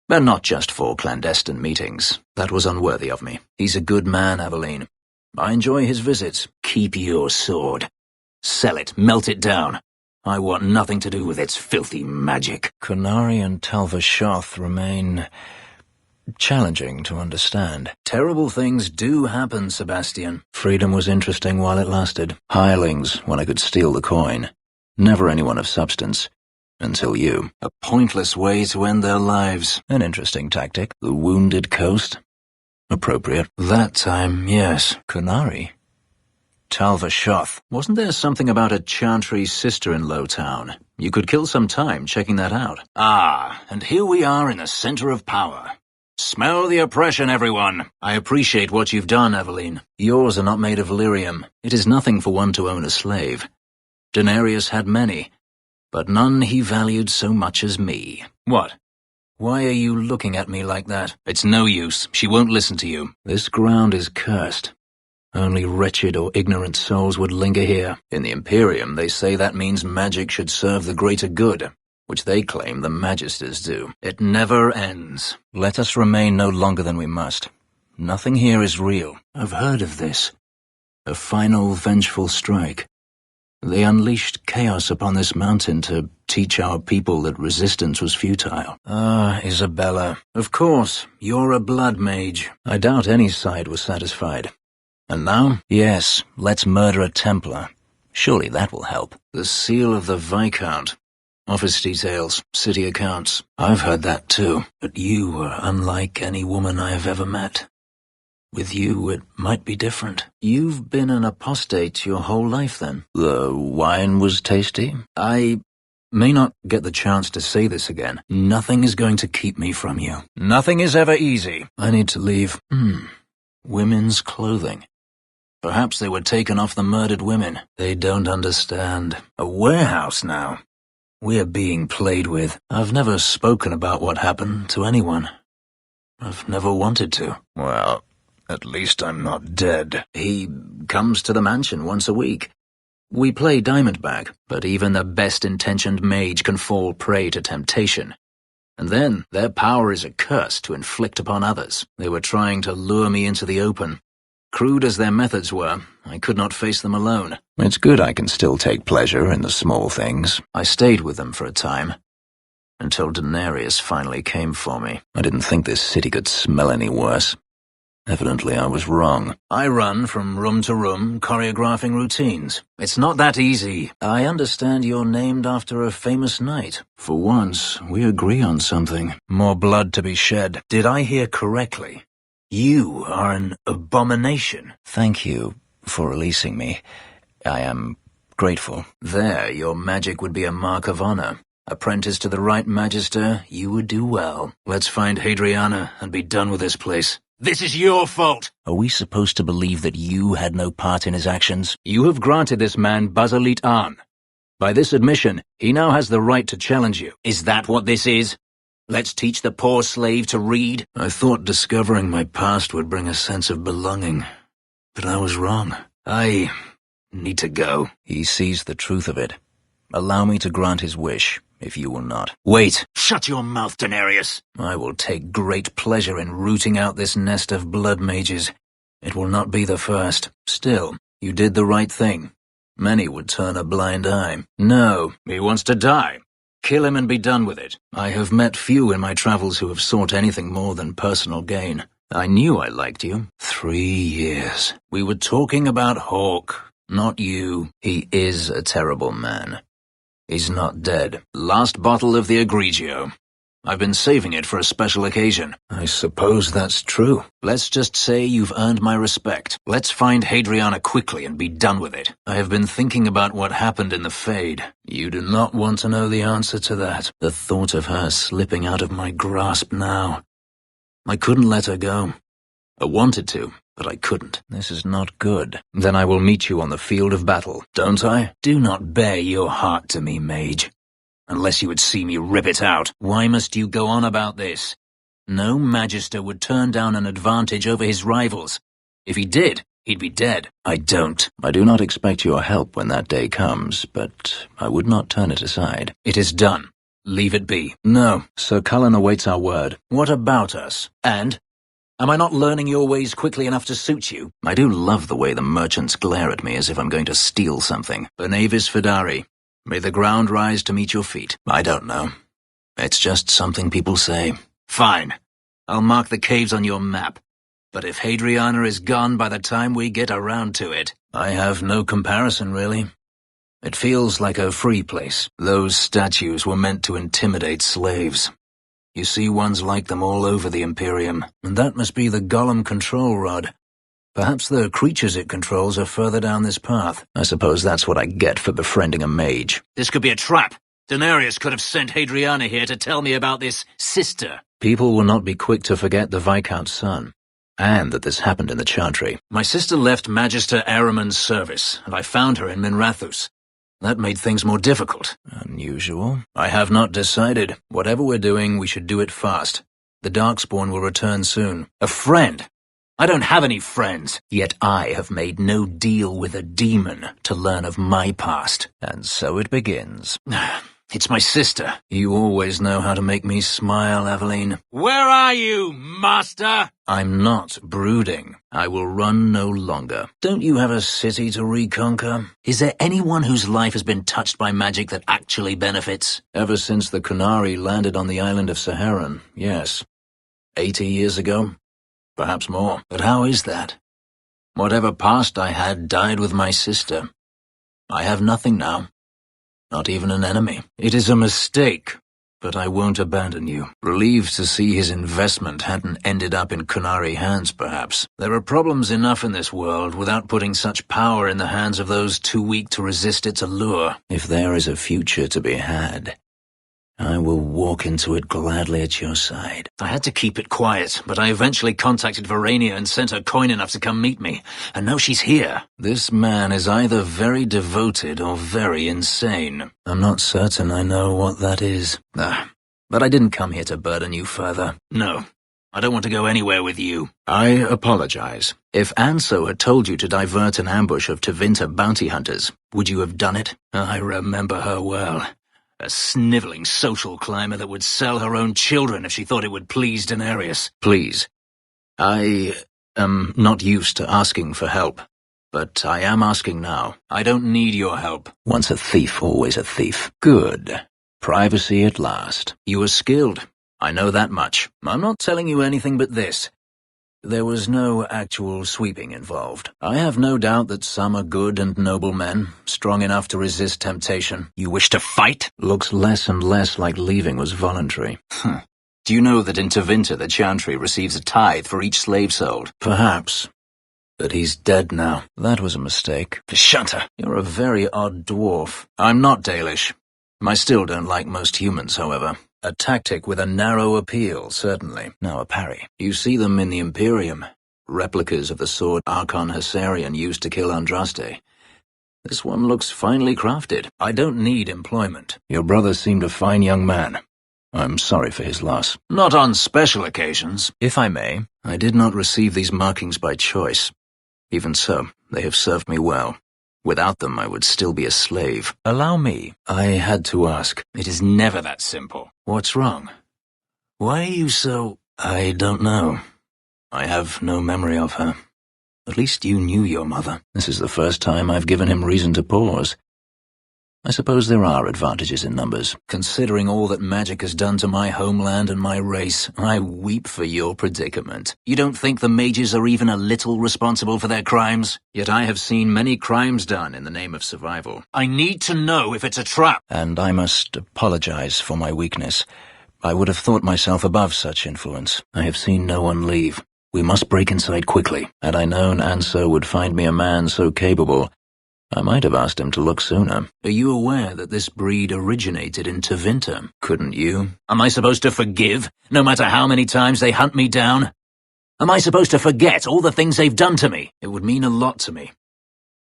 They're not just for clandestine meetings. That was unworthy of me. He's a good man, Aveline. I enjoy his visits. Keep your sword. Sell it, melt it down. I want nothing to do with its filthy magic. Kunari and Talvashoth remain challenging to understand. Terrible things do happen, Sebastian. Freedom was interesting while it lasted. Hirelings, when I could steal the coin. Never anyone of substance. Until you. A pointless way to end their lives. An interesting tactic. The wounded coast. Appropriate. That time, yes. Kunari. Talvashoth. Wasn't there something about a chantry sister in Lowtown? You could kill some time checking that out. Ah, and here we are in the center of power. Smell the oppression, everyone. I appreciate what you've done, Aveline. Yours are not made of lyrium. It is nothing for one to own a slave. Denarius had many, but none he valued so much as me. What? Why are you looking at me like that? It's no use. She won't listen to you. This ground is cursed. Only wretched or ignorant souls would linger here. In the Imperium, they say that means magic should serve the greater good, which they claim the Magisters do. It never ends. Let us remain no longer than we must. Nothing here is real. I've heard of this. A final vengeful strike. They unleashed chaos upon this mountain to teach our people that resistance was futile. Ah, Isabella. Of course, you're a blood mage. I doubt any side was satisfied. And now? Yes, let's murder a Templar. Surely that will help. The seal of the Viscount. Office details, city accounts. I've heard that too. But you are unlike any woman I have ever met. With you, it might be different. You've been an apostate your whole life, then. The wine was tasty? I may not get the chance to say this again. Nothing is going to keep me from you. Nothing is ever easy. I need to leave. Women's clothing. Perhaps they were taken off the murdered women. They don't understand. A warehouse now. We're being played with. I've never spoken about what happened to anyone. I've never wanted to. Well, at least I'm not dead. He comes to the mansion once a week. We play Diamondback, but even the best-intentioned mage can fall prey to temptation. And then their power is a curse to inflict upon others. They were trying to lure me into the open. Crude as their methods were, I could not face them alone. It's good I can still take pleasure in the small things. I stayed with them for a time, until Denarius finally came for me. I didn't think this city could smell any worse. Evidently I was wrong. I run from room to room, choreographing routines. It's not that easy. I understand you're named after a famous knight. For once, we agree on something. More blood to be shed. Did I hear correctly? You are an abomination. Thank you for releasing me. I am grateful. There, your magic would be a mark of honor. Apprentice to the right magister, you would do well. Let's find Hadriana and be done with this place. This is your fault! Are we supposed to believe that you had no part in his actions? You have granted this man Basalit An. By this admission, he now has the right to challenge you. Is that what this is? Let's teach the poor slave to read? I thought discovering my past would bring a sense of belonging. But I was wrong. I need to go. He sees the truth of it. Allow me to grant his wish, if you will not. Wait! Shut your mouth, Denarius! I will take great pleasure in rooting out this nest of blood mages. It will not be the first. Still, you did the right thing. Many would turn a blind eye. No, he wants to die. Kill him and be done with it. I have met few in my travels who have sought anything more than personal gain. I knew I liked you. 3 years. We were talking about Hawk, not you. He is a terrible man. He's not dead. Last bottle of the Egregio. I've been saving it for a special occasion. I suppose that's true. Let's just say you've earned my respect. Let's find Hadriana quickly and be done with it. I have been thinking about what happened in the Fade. You do not want to know the answer to that. The thought of her slipping out of my grasp now. I couldn't let her go. I wanted to, but I couldn't. This is not good. Then I will meet you on the field of battle, don't I? Do not bare your heart to me, mage. Unless you would see me rip it out. Why must you go on about this? No magister would turn down an advantage over his rivals. If he did, he'd be dead. I don't. I do not expect your help when that day comes, but I would not turn it aside. It is done. Leave it be. No, Sir Cullen awaits our word. What about us? And? Am I not learning your ways quickly enough to suit you? I do love the way the merchants glare at me as if I'm going to steal something. Benavis Fidari. May the ground rise to meet your feet. I don't know. It's just something people say. Fine. I'll mark the caves on your map. But if Hadriana is gone by the time we get around to it, I have no comparison, really. It feels like a free place. Those statues were meant to intimidate slaves. You see ones like them all over the Imperium, and that must be the Golem control rod. Perhaps the creatures it controls are further down this path. I suppose that's what I get for befriending a mage. This could be a trap. Denarius could have sent Hadriana here to tell me about this sister. People will not be quick to forget the Viscount's son, and that this happened in the Chantry. My sister left Magister Ahriman's service, and I found her in Minrathous. That made things more difficult. Unusual. I have not decided. Whatever we're doing, we should do it fast. The Darkspawn will return soon. A friend? I don't have any friends. Yet I have made no deal with a demon to learn of my past. And so it begins. It's my sister. You always know how to make me smile, Aveline. Where are you, master? I'm not brooding. I will run no longer. Don't you have a city to reconquer? Is there anyone whose life has been touched by magic that actually benefits? Ever since the Qunari landed on the island of Saharan, yes. 80 years ago? Perhaps more. But how is that? Whatever past I had died with my sister. I have nothing now. Not even an enemy. It is a mistake, but I won't abandon you. Relieved to see his investment hadn't ended up in Qunari hands, perhaps. There are problems enough in this world without putting such power in the hands of those too weak to resist its allure. If there is a future to be had, I will walk into it gladly at your side. I had to keep it quiet, but I eventually contacted Verania and sent her coin enough to come meet me. And now she's here. This man is either very devoted or very insane. I'm not certain I know what that is. But I didn't come here to burden you further. No, I don't want to go anywhere with you. I apologize. If Anso had told you to divert an ambush of Tevinter bounty hunters, would you have done it? I remember her well. A sniveling social climber that would sell her own children if she thought it would please Denarius. Please. I am not used to asking for help, but I am asking now. I don't need your help. Once a thief, always a thief. Good. Privacy at last. You are skilled. I know that much. I'm not telling you anything but this. There was no actual sweeping involved. I have no doubt that some are good and noble men, strong enough to resist temptation. You wish to fight? Looks less and less like leaving was voluntary. Do you know that in Tevinter the Chantry receives a tithe for each slave sold? Perhaps. But he's dead now. That was a mistake. Vishanta! You're a very odd dwarf. I'm not Dalish. I still don't like most humans, however. A tactic with a narrow appeal, certainly. Now a parry. You see them in the Imperium. Replicas of the sword Archon Hessarian used to kill Andraste. This one looks finely crafted. I don't need employment. Your brother seemed a fine young man. I'm sorry for his loss. Not on special occasions. If I may, I did not receive these markings by choice. Even so, they have served me well. Without them, I would still be a slave. Allow me. I had to ask. It is never that simple. What's wrong? Why are you so... I don't know. I have no memory of her. At least you knew your mother. This is the first time I've given him reason to pause. I suppose there are advantages in numbers. Considering all that magic has done to my homeland and my race, I weep for your predicament. You don't think the mages are even a little responsible for their crimes? Yet I have seen many crimes done in the name of survival. I need to know if it's a trap. And I must apologize for my weakness. I would have thought myself above such influence. I have seen no one leave. We must break inside quickly. Had I known Anso would find me a man so capable, I might have asked him to look sooner. Are you aware that this breed originated in Tevinter? Couldn't you? Am I supposed to forgive, no matter how many times they hunt me down? Am I supposed to forget all the things they've done to me? It would mean a lot to me.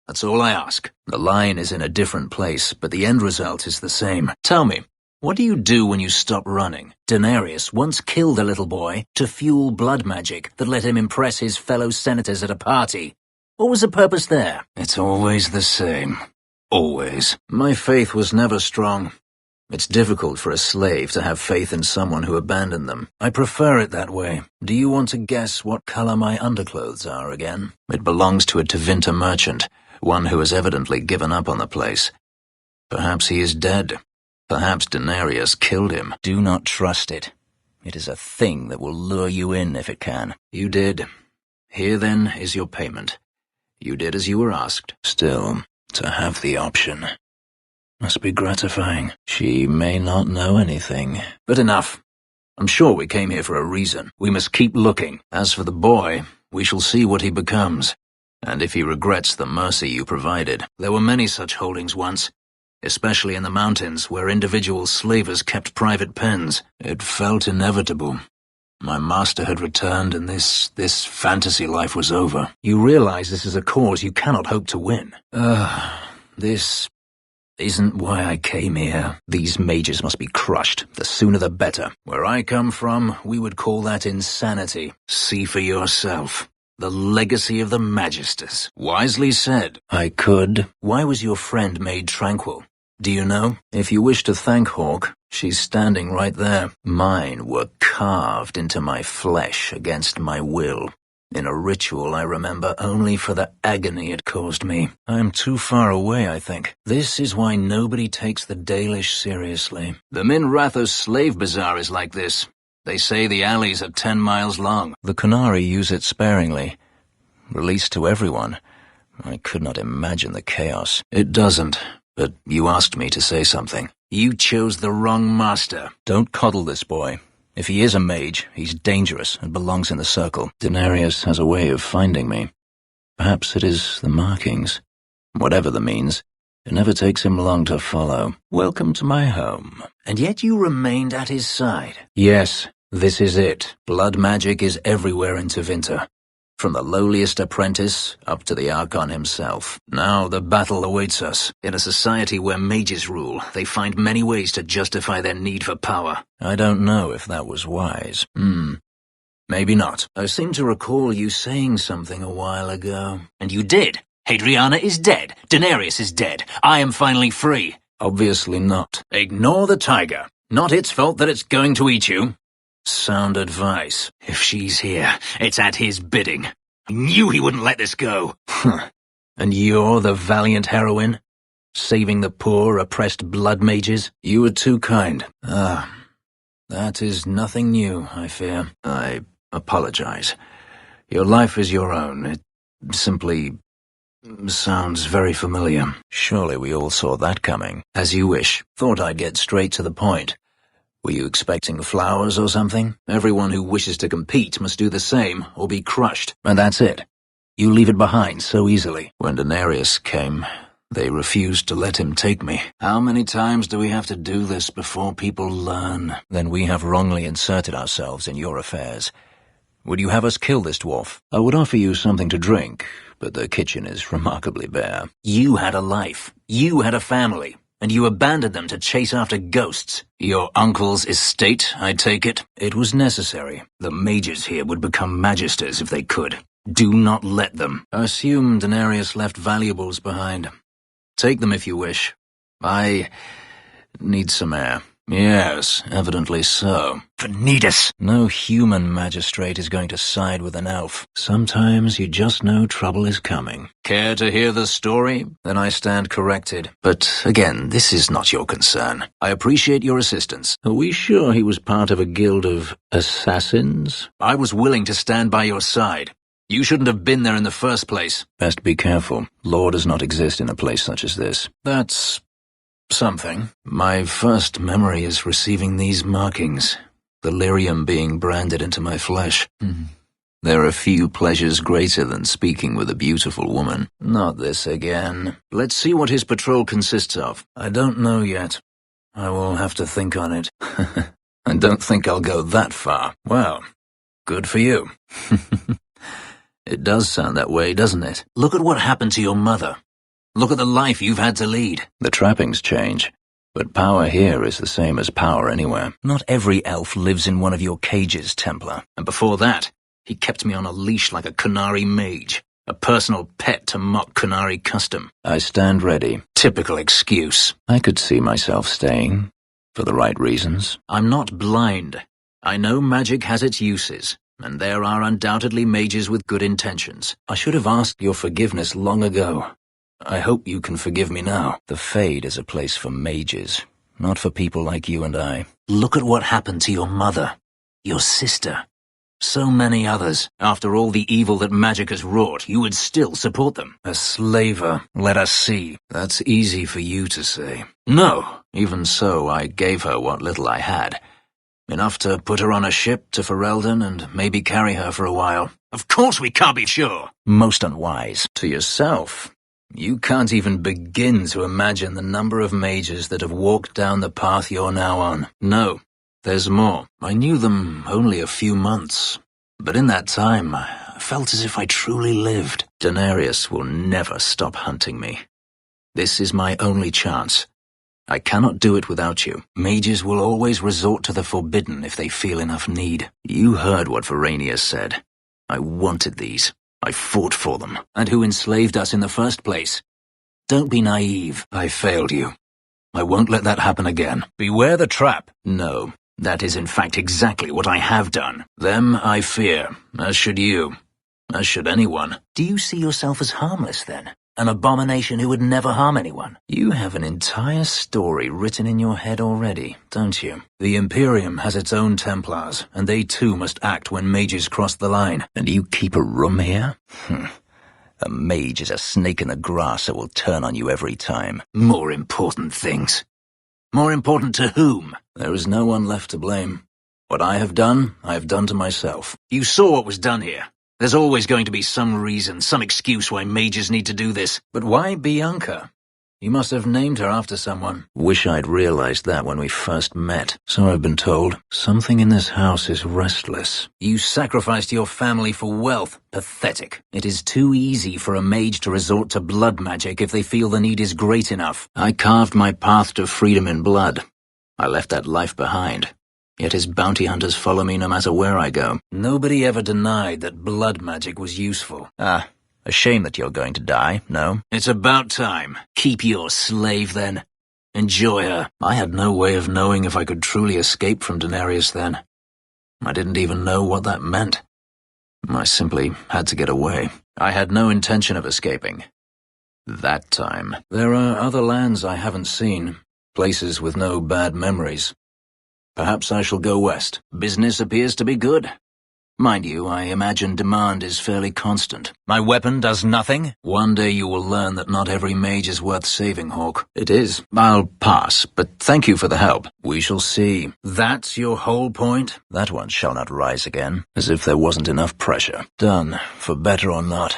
That's all I ask. The line is in a different place, but the end result is the same. Tell me, what do you do when you stop running? Denarius once killed a little boy to fuel blood magic that let him impress his fellow senators at a party. What was the purpose there? It's always the same. Always. My faith was never strong. It's difficult for a slave to have faith in someone who abandoned them. I prefer it that way. Do you want to guess what color my underclothes are again? It belongs to a Tevinter merchant, one who has evidently given up on the place. Perhaps he is dead. Perhaps Denarius killed him. Do not trust it. It is a thing that will lure you in if it can. You did. Here then is your payment. You did as you were asked. Still, to have the option must be gratifying. She may not know anything. But enough. I'm sure we came here for a reason. We must keep looking. As for the boy, we shall see what he becomes. And if he regrets the mercy you provided. There were many such holdings once, especially in the mountains where individual slavers kept private pens. It felt inevitable. My master had returned and this fantasy life was over. You realize this is a cause you cannot hope to win. This isn't why I came here. These mages must be crushed. The sooner the better. Where I come from, we would call that insanity. See for yourself. The legacy of the Magisters. Wisely said. I could. Why was your friend made tranquil? Do you know? If you wish to thank Hawk, she's standing right there. Mine were carved into my flesh against my will. In a ritual I remember only for the agony it caused me. I'm too far away, I think. This is why nobody takes the Dalish seriously. The Min Rathos slave bazaar is like this. They say the alleys are 10 miles long. The Qunari use it sparingly. Released to everyone. I could not imagine the chaos. It doesn't. But you asked me to say something. You chose the wrong master. Don't coddle this boy. If he is a mage, he's dangerous and belongs in the circle. Denarius has a way of finding me. Perhaps it is the markings. Whatever the means, it never takes him long to follow. Welcome to my home. And yet you remained at his side. Yes, this is it. Blood magic is everywhere in Tevinter. From the lowliest apprentice up to the Archon himself. Now the battle awaits us. In a society where mages rule, they find many ways to justify their need for power. I don't know if that was wise. Maybe not. I seem to recall you saying something a while ago. And you did. Hadriana is dead. Denarius is dead. I am finally free. Obviously not. Ignore the tiger. Not its fault that it's going to eat you. Sound advice. If she's here, it's at his bidding. I knew he wouldn't let this go. And you're the valiant heroine? Saving the poor, oppressed blood mages? You were too kind. That is nothing new, I fear. I apologize. Your life is your own. It simply sounds very familiar. Surely we all saw that coming. As you wish. Thought I'd get straight to the point. Were you expecting flowers or something? Everyone who wishes to compete must do the same, or be crushed. And that's it. You leave it behind so easily. When Denarius came, they refused to let him take me. How many times do we have to do this before people learn? Then we have wrongly inserted ourselves in your affairs. Would you have us kill this dwarf? I would offer you something to drink, but the kitchen is remarkably bare. You had a life. You had a family. And you abandoned them to chase after ghosts. Your uncle's estate, I take it? It was necessary. The mages here would become magisters if they could. Do not let them. I assume Denarius left valuables behind. Take them if you wish. I need some air. Yes, evidently so. Vanitas! No human magistrate is going to side with an elf. Sometimes you just know trouble is coming. Care to hear the story? Then I stand corrected. But again, this is not your concern. I appreciate your assistance. Are we sure he was part of a guild of assassins? I was willing to stand by your side. You shouldn't have been there in the first place. Best be careful. Law does not exist in a place such as this. That's something. My first memory is receiving these markings, the lyrium being branded into my flesh. There are few pleasures greater than speaking with a beautiful woman. Not this again. Let's see what his patrol consists of. I don't know yet. I will have to think on it. I don't think I'll go that far. Well, good for you. It does sound that way, doesn't it? Look at what happened to your mother. Look at the life you've had to lead. The trappings change, but power here is the same as power anywhere. Not every elf lives in one of your cages, Templar. And before that, he kept me on a leash like a Qunari mage, a personal pet to mock Qunari custom. I stand ready. Typical excuse. I could see myself staying, for the right reasons. I'm not blind. I know magic has its uses, and there are undoubtedly mages with good intentions. I should have asked your forgiveness long ago. I hope you can forgive me now. The Fade is a place for mages, not for people like you and I. Look at what happened to your mother, your sister, so many others. After all the evil that magic has wrought, you would still support them. A slaver, let us see. That's easy for you to say. No, even so, I gave her what little I had. Enough to put her on a ship to Ferelden and maybe carry her for a while. Of course we can't be sure. Most unwise. To yourself. You can't even begin to imagine the number of mages that have walked down the path you're now on. No, there's more. I knew them only a few months, but in that time, I felt as if I truly lived. Denarius will never stop hunting me. This is my only chance. I cannot do it without you. Mages will always resort to the forbidden if they feel enough need. You heard what Veranius said. I wanted these. I fought for them. And who enslaved us in the first place? Don't be naive. I failed you. I won't let that happen again. Beware the trap. No, that is in fact exactly what I have done. Them I fear, as should you. As should anyone. Do you see yourself as harmless then? An abomination who would never harm anyone? You have an entire story written in your head already, don't you? The Imperium has its own Templars, and they too must act when mages cross the line. And you keep a room here? A mage is a snake in the grass that will turn on you every time. More important things. More important to whom? There is no one left to blame. What I have done to myself. You saw what was done here. There's always going to be some reason, some excuse why mages need to do this. But why Bianca? You must have named her after someone. Wish I'd realized that when we first met. So I've been told. Something in this house is restless. You sacrificed your family for wealth. Pathetic. It is too easy for a mage to resort to blood magic if they feel the need is great enough. I carved my path to freedom in blood. I left that life behind. Yet his bounty hunters follow me no matter where I go. Nobody ever denied that blood magic was useful. A shame that you're going to die, no? It's about time. Keep your slave, then. Enjoy her. I had no way of knowing if I could truly escape from Denarius then. I didn't even know what that meant. I simply had to get away. I had no intention of escaping. That time. There are other lands I haven't seen. Places with no bad memories. Perhaps I shall go west. Business appears to be good. Mind you, I imagine demand is fairly constant. My weapon does nothing? One day you will learn that not every mage is worth saving, Hawk. It is. I'll pass, but thank you for the help. We shall see. That's your whole point? That one shall not rise again, as if there wasn't enough pressure. Done, for better or not.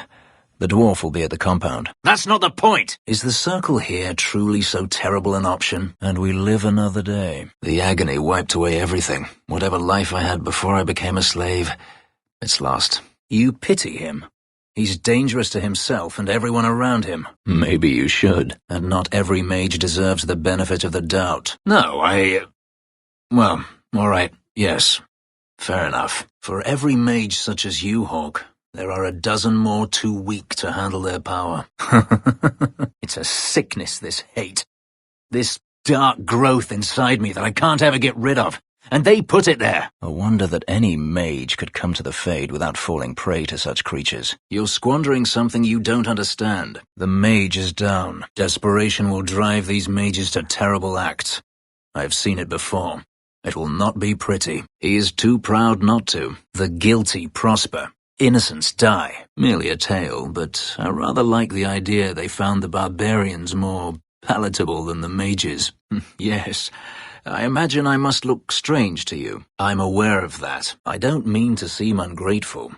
The dwarf will be at the compound. That's not the point! Is the circle here truly so terrible an option? And we live another day. The agony wiped away everything. Whatever life I had before I became a slave, it's lost. You pity him. He's dangerous to himself and everyone around him. Maybe you should. And not every mage deserves the benefit of the doubt. No, well, all right, yes. Fair enough. For every mage such as you, Hawk, there are a dozen more too weak to handle their power. It's a sickness, this hate. This dark growth inside me that I can't ever get rid of. And they put it there. A wonder that any mage could come to the Fade without falling prey to such creatures. You're squandering something you don't understand. The mage is down. Desperation will drive these mages to terrible acts. I've seen it before. It will not be pretty. He is too proud not to. The guilty prosper. Innocents die. Merely a tale, but I rather like the idea they found the barbarians more palatable than the mages. Yes, I imagine I must look strange to you. I'm aware of that. I don't mean to seem ungrateful.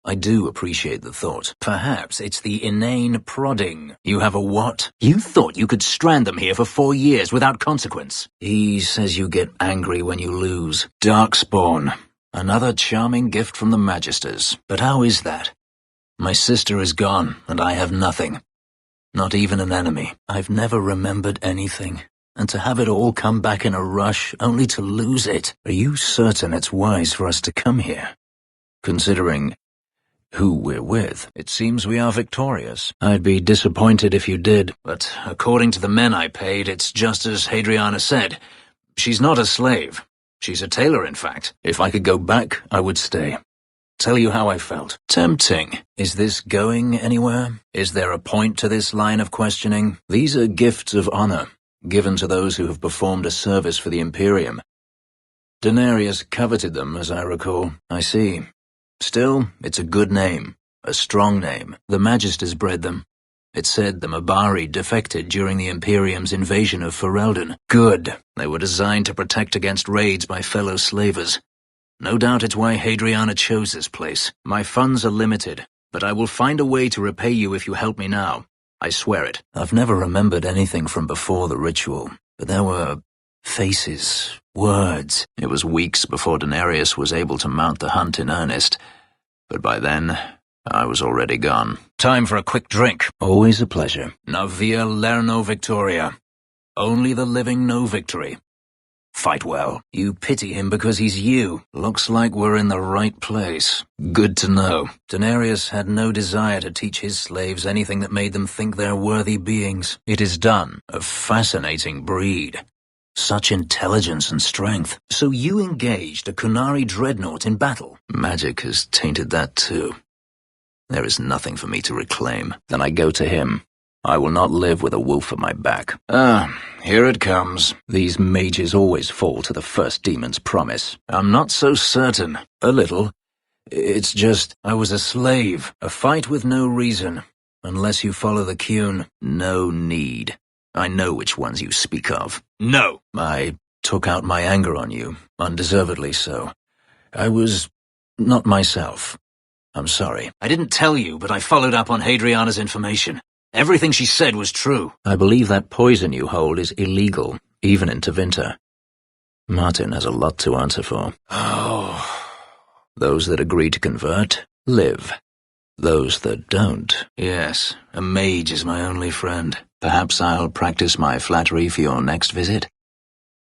I do appreciate the thought. Perhaps it's the inane prodding. You have a what? You thought you could strand them here for 4 years without consequence. He says you get angry when you lose. Darkspawn. Another charming gift from the Magisters. But how is that? My sister is gone, and I have nothing. Not even an enemy. I've never remembered anything. And to have it all come back in a rush, only to lose it. Are you certain it's wise for us to come here? Considering who we're with, it seems we are victorious. I'd be disappointed if you did, but according to the men I paid, it's just as Hadriana said. She's not a slave. She's a tailor, in fact. If I could go back, I would stay. Tell you how I felt. Tempting. Is this going anywhere? Is there a point to this line of questioning? These are gifts of honor, given to those who have performed a service for the Imperium. Denarius coveted them, as I recall. I see. Still, it's a good name. A strong name. The Magisters bred them. It said the Mabari defected during the Imperium's invasion of Ferelden. Good. They were designed to protect against raids by fellow slavers. No doubt it's why Hadriana chose this place. My funds are limited, but I will find a way to repay you if you help me now. I swear it. I've never remembered anything from before the ritual, but there were faces, words. It was weeks before Denarius was able to mount the hunt in earnest, but by then I was already gone. Time for a quick drink. Always a pleasure. Navia Lerno Victoria. Only the living know victory. Fight well. You pity him because he's you. Looks like we're in the right place. Good to know. Denarius had no desire to teach his slaves anything that made them think they're worthy beings. It is done. A fascinating breed. Such intelligence and strength. So you engaged a Kunari dreadnought in battle. Magic has tainted that too. There is nothing for me to reclaim. Then I go to him. I will not live with a wolf at my back. Here it comes. These mages always fall to the first demon's promise. I'm not so certain. A little. It's just, I was a slave. A fight with no reason. Unless you follow the Qun, no need. I know which ones you speak of. No! I took out my anger on you, undeservedly so. I was not myself. I'm sorry. I didn't tell you, but I followed up on Hadriana's information. Everything she said was true. I believe that poison you hold is illegal, even in Tevinter. Martin has a lot to answer for. Oh. Those that agree to convert, live. Those that don't. Yes, a mage is my only friend. Perhaps I'll practice my flattery for your next visit.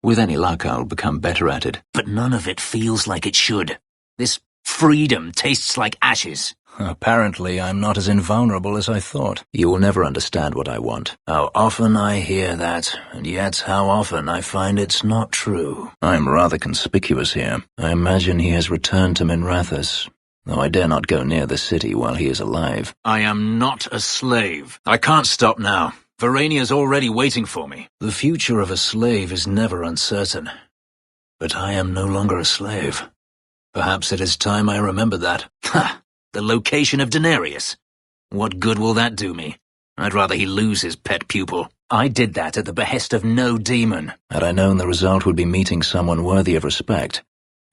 With any luck, I'll become better at it. But none of it feels like it should. This freedom tastes like ashes. Apparently, I'm not as invulnerable as I thought. You will never understand what I want. How often I hear that, and yet how often I find it's not true. I'm rather conspicuous here. I imagine he has returned to Minrathous, though I dare not go near the city while he is alive. I am not a slave. I can't stop now. Varania's already waiting for me. The future of a slave is never uncertain. But I am no longer a slave. Perhaps it is time I remembered that. Ha! The location of Denarius. What good will that do me? I'd rather he lose his pet pupil. I did that at the behest of no demon. Had I known the result would be meeting someone worthy of respect,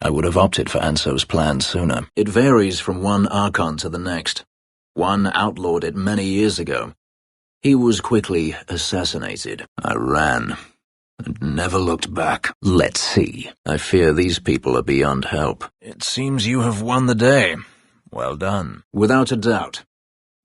I would have opted for Anso's plan sooner. It varies from one Archon to the next. One outlawed it many years ago. He was quickly assassinated. I ran, and never looked back. Let's see. I fear these people are beyond help. It seems you have won the day. Well done. Without a doubt.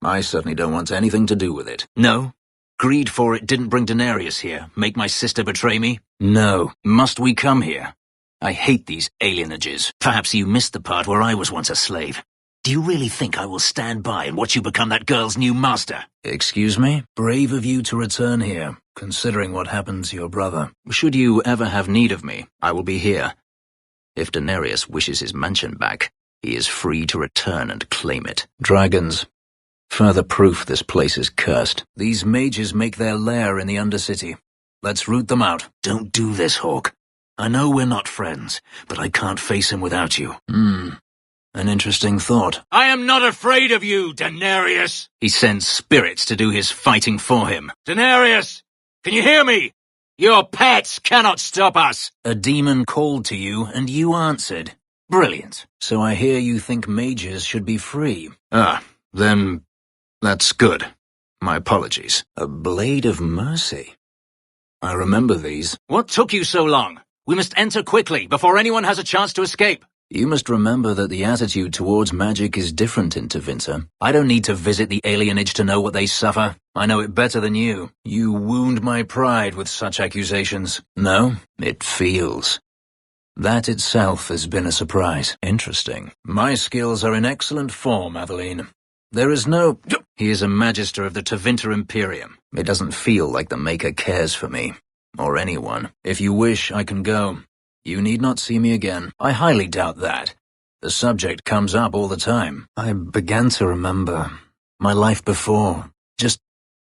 I certainly don't want anything to do with it. No? Greed for it didn't bring Denarius here, make my sister betray me? No. Must we come here? I hate these alienages. Perhaps you missed the part where I was once a slave. Do you really think I will stand by and watch you become that girl's new master? Excuse me? Brave of you to return here, considering what happened to your brother. Should you ever have need of me, I will be here. If Denarius wishes his mansion back, he is free to return and claim it. Dragons. Further proof this place is cursed. These mages make their lair in the Undercity. Let's root them out. Don't do this, Hawk. I know we're not friends, but I can't face him without you. An interesting thought. I am not afraid of you, Denarius! He sends spirits to do his fighting for him. Denarius! Can you hear me? Your pets cannot stop us! A demon called to you, and you answered. Brilliant. So I hear you think mages should be free. Then that's good. My apologies. A blade of mercy. I remember these. What took you so long? We must enter quickly, before anyone has a chance to escape. You must remember that the attitude towards magic is different in Tevinter. I don't need to visit the alienage to know what they suffer. I know it better than you. You wound my pride with such accusations. No, it feels. That itself has been a surprise. Interesting. My skills are in excellent form, Aveline. There is no... He is a magister of the Tevinter Imperium. It doesn't feel like the Maker cares for me. Or anyone. If you wish, I can go. You need not see me again. I highly doubt that. The subject comes up all the time. I began to remember my life before. Just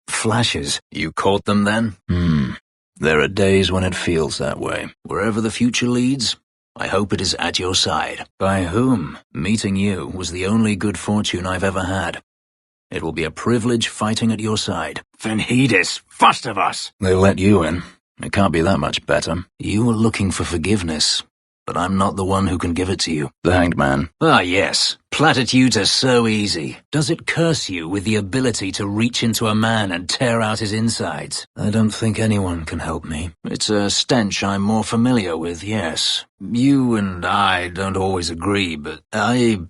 flashes. You caught them then? There are days when it feels that way. Wherever the future leads, I hope it is at your side. By whom? Meeting you was the only good fortune I've ever had. It will be a privilege fighting at your side. Fenris, first of us! They let you in. It can't be that much better. You were looking for forgiveness, but I'm not the one who can give it to you. The Hanged Man. Ah, yes. Platitudes are so easy. Does it curse you with the ability to reach into a man and tear out his insides? I don't think anyone can help me. It's a stench I'm more familiar with, yes. You and I don't always agree, but I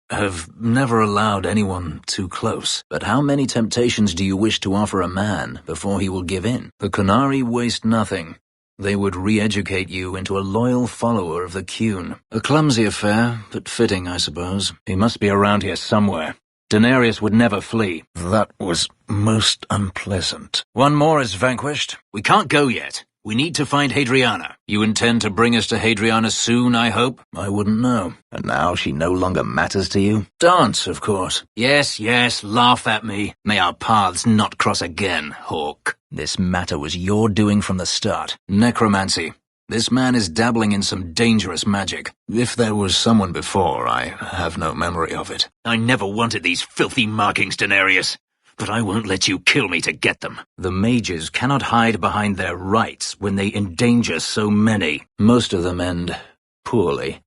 have never allowed anyone too close. But how many temptations do you wish to offer a man before he will give in? The Qunari waste nothing. They would re-educate you into a loyal follower of the Qun. A clumsy affair, but fitting, I suppose. He must be around here somewhere. Denarius would never flee. That was most unpleasant. One more is vanquished. We can't go yet. We need to find Hadriana. You intend to bring us to Hadriana soon, I hope? I wouldn't know. And now she no longer matters to you? Dance, of course. Yes, laugh at me. May our paths not cross again, Hawk. This matter was your doing from the start. Necromancy. This man is dabbling in some dangerous magic. If there was someone before, I have no memory of it. I never wanted these filthy markings, Denarius. But I won't let you kill me to get them. The mages cannot hide behind their rights when they endanger so many. Most of them end poorly.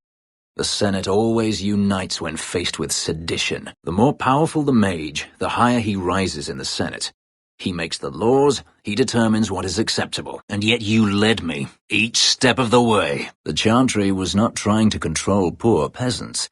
The Senate always unites when faced with sedition. The more powerful the mage, the higher he rises in the Senate. He makes the laws, he determines what is acceptable. And yet you led me, each step of the way. The Chantry was not trying to control poor peasants,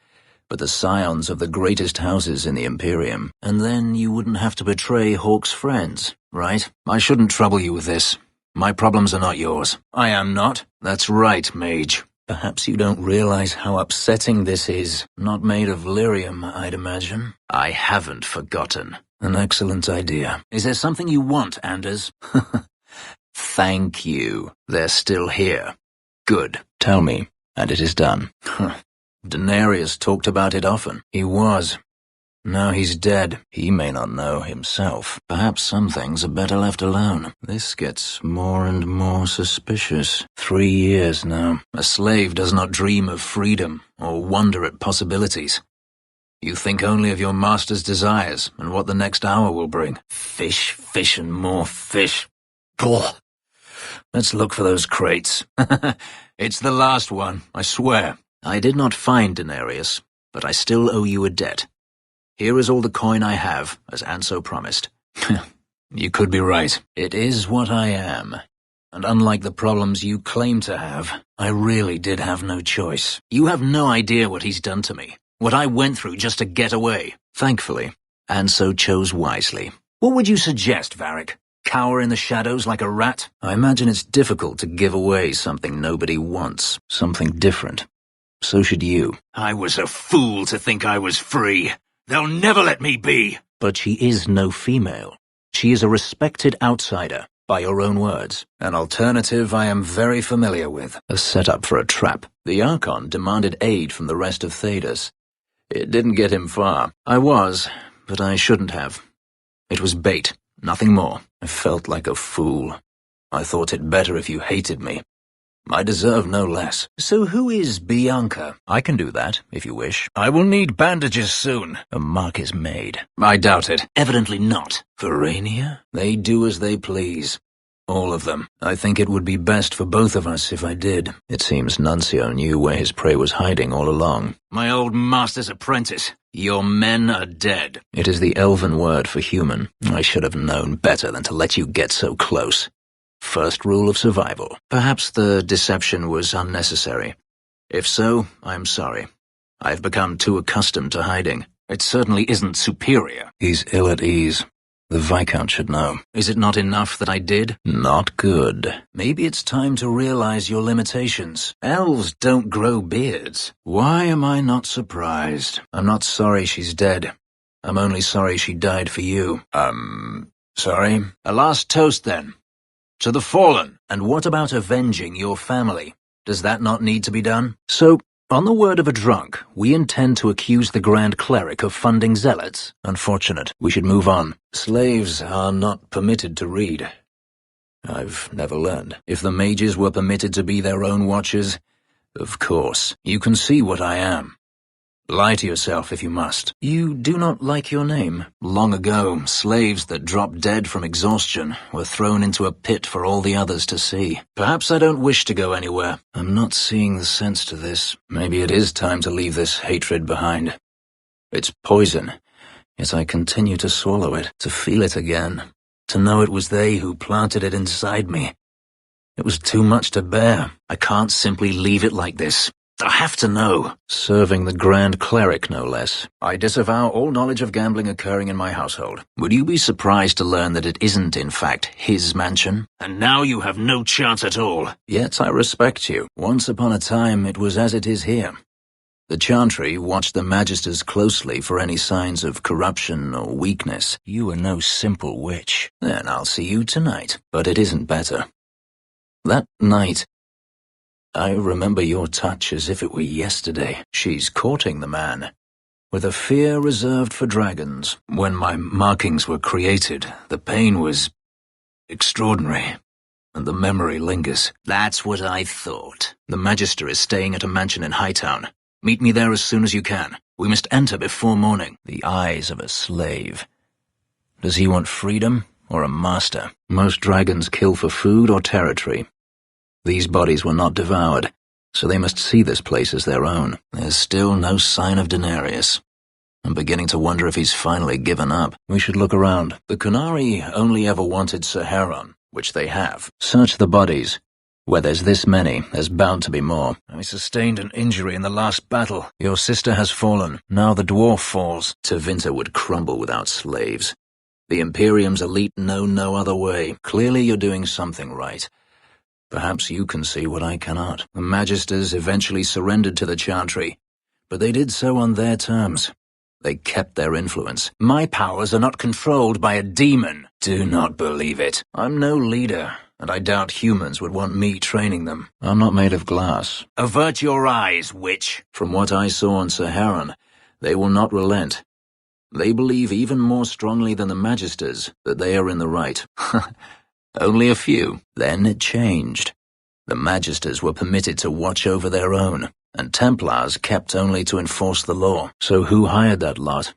but the scions of the greatest houses in the Imperium. And then you wouldn't have to betray Hawk's friends, right? I shouldn't trouble you with this. My problems are not yours. I am not. That's right, mage. Perhaps you don't realize how upsetting this is. Not made of lyrium, I'd imagine. I haven't forgotten. An excellent idea. Is there something you want, Anders? Thank you. They're still here. Good. Tell me, and it is done. Denarius talked about it often. He was. Now he's dead. He may not know himself. Perhaps some things are better left alone. This gets more and more suspicious. 3 years now. A slave does not dream of freedom or wonder at possibilities. You think only of your master's desires and what the next hour will bring. Fish, fish, and more fish. Blah. Let's look for those crates. It's the last one, I swear. I did not find Denarius, but I still owe you a debt. Here is all the coin I have, as Anso promised. You could be right. It is what I am. And unlike the problems you claim to have, I really did have no choice. You have no idea what he's done to me. What I went through just to get away. Thankfully, Anso chose wisely. What would you suggest, Varric? Cower in the shadows like a rat? I imagine it's difficult to give away something nobody wants. Something different. So should you. I was a fool to think I was free. They'll never let me be. But she is no female. She is a respected outsider, by your own words. An alternative I am very familiar with. A setup for a trap. The Archon demanded aid from the rest of Thedas. It didn't get him far. I was, but I shouldn't have. It was bait, nothing more. I felt like a fool. I thought it better if you hated me. I deserve no less. So who is Bianca? I can do that, if you wish. I will need bandages soon. A mark is made. I doubt it. Evidently not. Verania? They do as they please. All of them. I think it would be best for both of us if I did. It seems Nuncio knew where his prey was hiding all along. My old master's apprentice. Your men are dead. It is the elven word for human. I should have known better than to let you get so close. First rule of survival. Perhaps the deception was unnecessary. If so, I'm sorry. I've become too accustomed to hiding. It certainly isn't superior. He's ill at ease. The Viscount should know. Is it not enough that I did? Not good. Maybe it's time to realize your limitations. Elves don't grow beards. Why am I not surprised? I'm not sorry she's dead. I'm only sorry she died for you. Sorry? A last toast, then. To the fallen. And what about avenging your family? Does that not need to be done? So, on the word of a drunk, we intend to accuse the Grand Cleric of funding zealots. Unfortunate. We should move on. Slaves are not permitted to read. I've never learned. If the mages were permitted to be their own watchers, of course. You can see what I am. Lie to yourself if you must. You do not like your name. Long ago, slaves that dropped dead from exhaustion were thrown into a pit for all the others to see. Perhaps I don't wish to go anywhere. I'm not seeing the sense to this. Maybe it is time to leave this hatred behind. It's poison, yet I continue to swallow it, to feel it again, to know it was they who planted it inside me. It was too much to bear. I can't simply leave it like this. I have to know. Serving the Grand Cleric, no less. I disavow all knowledge of gambling occurring in my household. Would you be surprised to learn that it isn't, in fact, his mansion? And now you have no chance at all. Yet I respect you. Once upon a time, it was as it is here. The Chantry watched the Magisters closely for any signs of corruption or weakness. You are no simple witch. Then I'll see you tonight. But it isn't better. That night, I remember your touch as if it were yesterday. She's courting the man, with a fear reserved for dragons. When my markings were created, the pain was extraordinary, and the memory lingers. That's what I thought. The Magister is staying at a mansion in Hightown. Meet me there as soon as you can. We must enter before morning. The eyes of a slave. Does he want freedom or a master? Most dragons kill for food or territory. These bodies were not devoured, so they must see this place as their own. There's still no sign of Denarius. I'm beginning to wonder if he's finally given up. We should look around. The Qunari only ever wanted Saharon, which they have. Search the bodies. Where there's this many, there's bound to be more. I sustained an injury in the last battle. Your sister has fallen. Now the dwarf falls. Tevinter would crumble without slaves. The Imperium's elite know no other way. Clearly you're doing something right. Perhaps you can see what I cannot. The Magisters eventually surrendered to the Chantry, but they did so on their terms. They kept their influence. My powers are not controlled by a demon. Do not believe it. I'm no leader, and I doubt humans would want me training them. I'm not made of glass. Avert your eyes, witch. From what I saw on Saharon, they will not relent. They believe even more strongly than the Magisters that they are in the right. Only a few. Then it changed. The Magisters were permitted to watch over their own, and Templars kept only to enforce the law. So who hired that lot?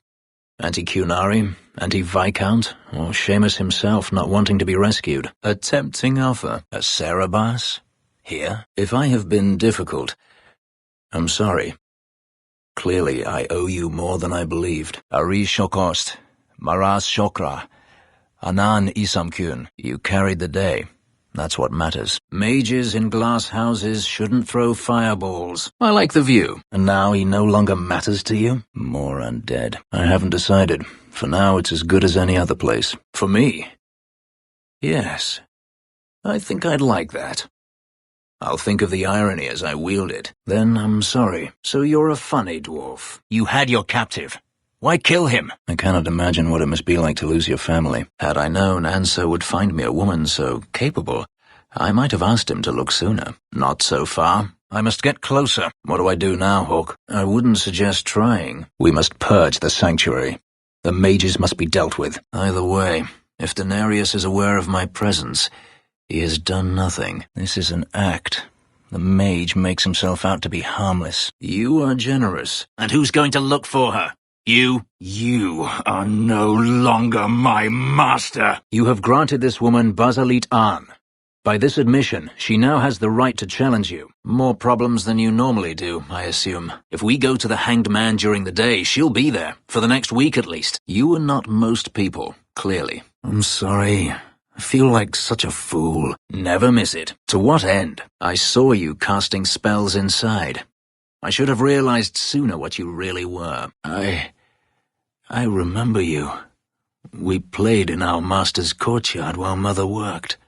Anti-Cunari, Anti-Viscount, or Seamus himself not wanting to be rescued? A tempting offer. A Cerebas? Here? If I have been difficult, I'm sorry. Clearly, I owe you more than I believed. Ari Shokost, Maras Shokra, Anan Isamkun. You carried the day. That's what matters. Mages in glass houses shouldn't throw fireballs. I like the view. And now he no longer matters to you? More undead. I haven't decided. For now, it's as good as any other place. For me? Yes. I think I'd like that. I'll think of the irony as I wield it. Then I'm sorry. So you're a funny dwarf. You had your captive. Why kill him? I cannot imagine what it must be like to lose your family. Had I known Anso would find me a woman so capable, I might have asked him to look sooner. Not so far. I must get closer. What do I do now, Hawk? I wouldn't suggest trying. We must purge the sanctuary. The mages must be dealt with. Either way, if Denarius is aware of my presence, he has done nothing. This is an act. The mage makes himself out to be harmless. You are generous. And who's going to look for her? You are no longer my master. You have granted this woman Basalit An. By this admission, she now has the right to challenge you. More problems than you normally do, I assume. If we go to the Hanged Man during the day, she'll be there, for the next week at least. You are not most people, clearly. I'm sorry. I feel like such a fool. Never miss it. To what end? I saw you casting spells inside. I should have realized sooner what you really were. I remember you. We played in our master's courtyard while Mother worked.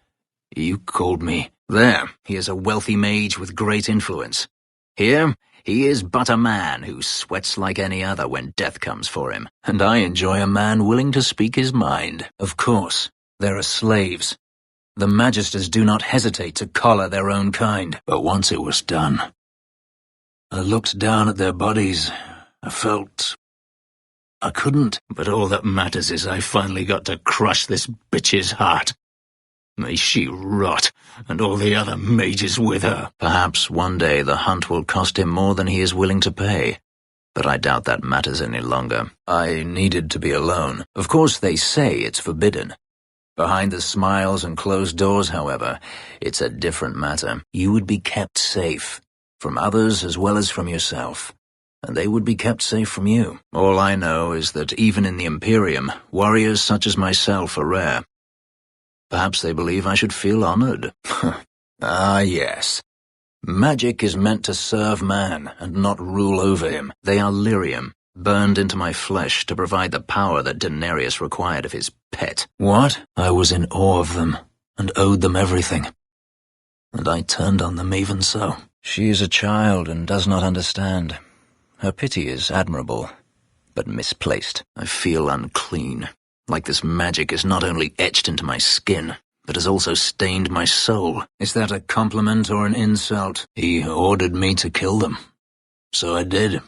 You called me. There, he is a wealthy mage with great influence. Here, he is but a man who sweats like any other when death comes for him. And I enjoy a man willing to speak his mind. Of course, there are slaves. The Magisters do not hesitate to collar their own kind. But once it was done, I looked down at their bodies. I felt I couldn't. But all that matters is I finally got to crush this bitch's heart. May she rot, and all the other mages with her. Perhaps one day the hunt will cost him more than he is willing to pay. But I doubt that matters any longer. I needed to be alone. Of course they say it's forbidden. Behind the smiles and closed doors, however, it's a different matter. You would be kept safe, from others as well as from yourself. And they would be kept safe from you. All I know is that even in the Imperium, warriors such as myself are rare. Perhaps they believe I should feel honored. Ah, yes. Magic is meant to serve man and not rule over him. They are lyrium, burned into my flesh to provide the power that Denarius required of his pet. What? I was in awe of them and owed them everything. And I turned on them even so. She is a child and does not understand. Her pity is admirable, but misplaced. I feel unclean, like this magic is not only etched into my skin, but has also stained my soul. Is that a compliment or an insult? He ordered me to kill them. So I did.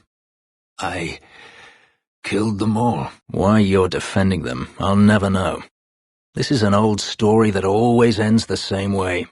I killed them all. Why you're defending them, I'll never know. This is an old story that always ends the same way.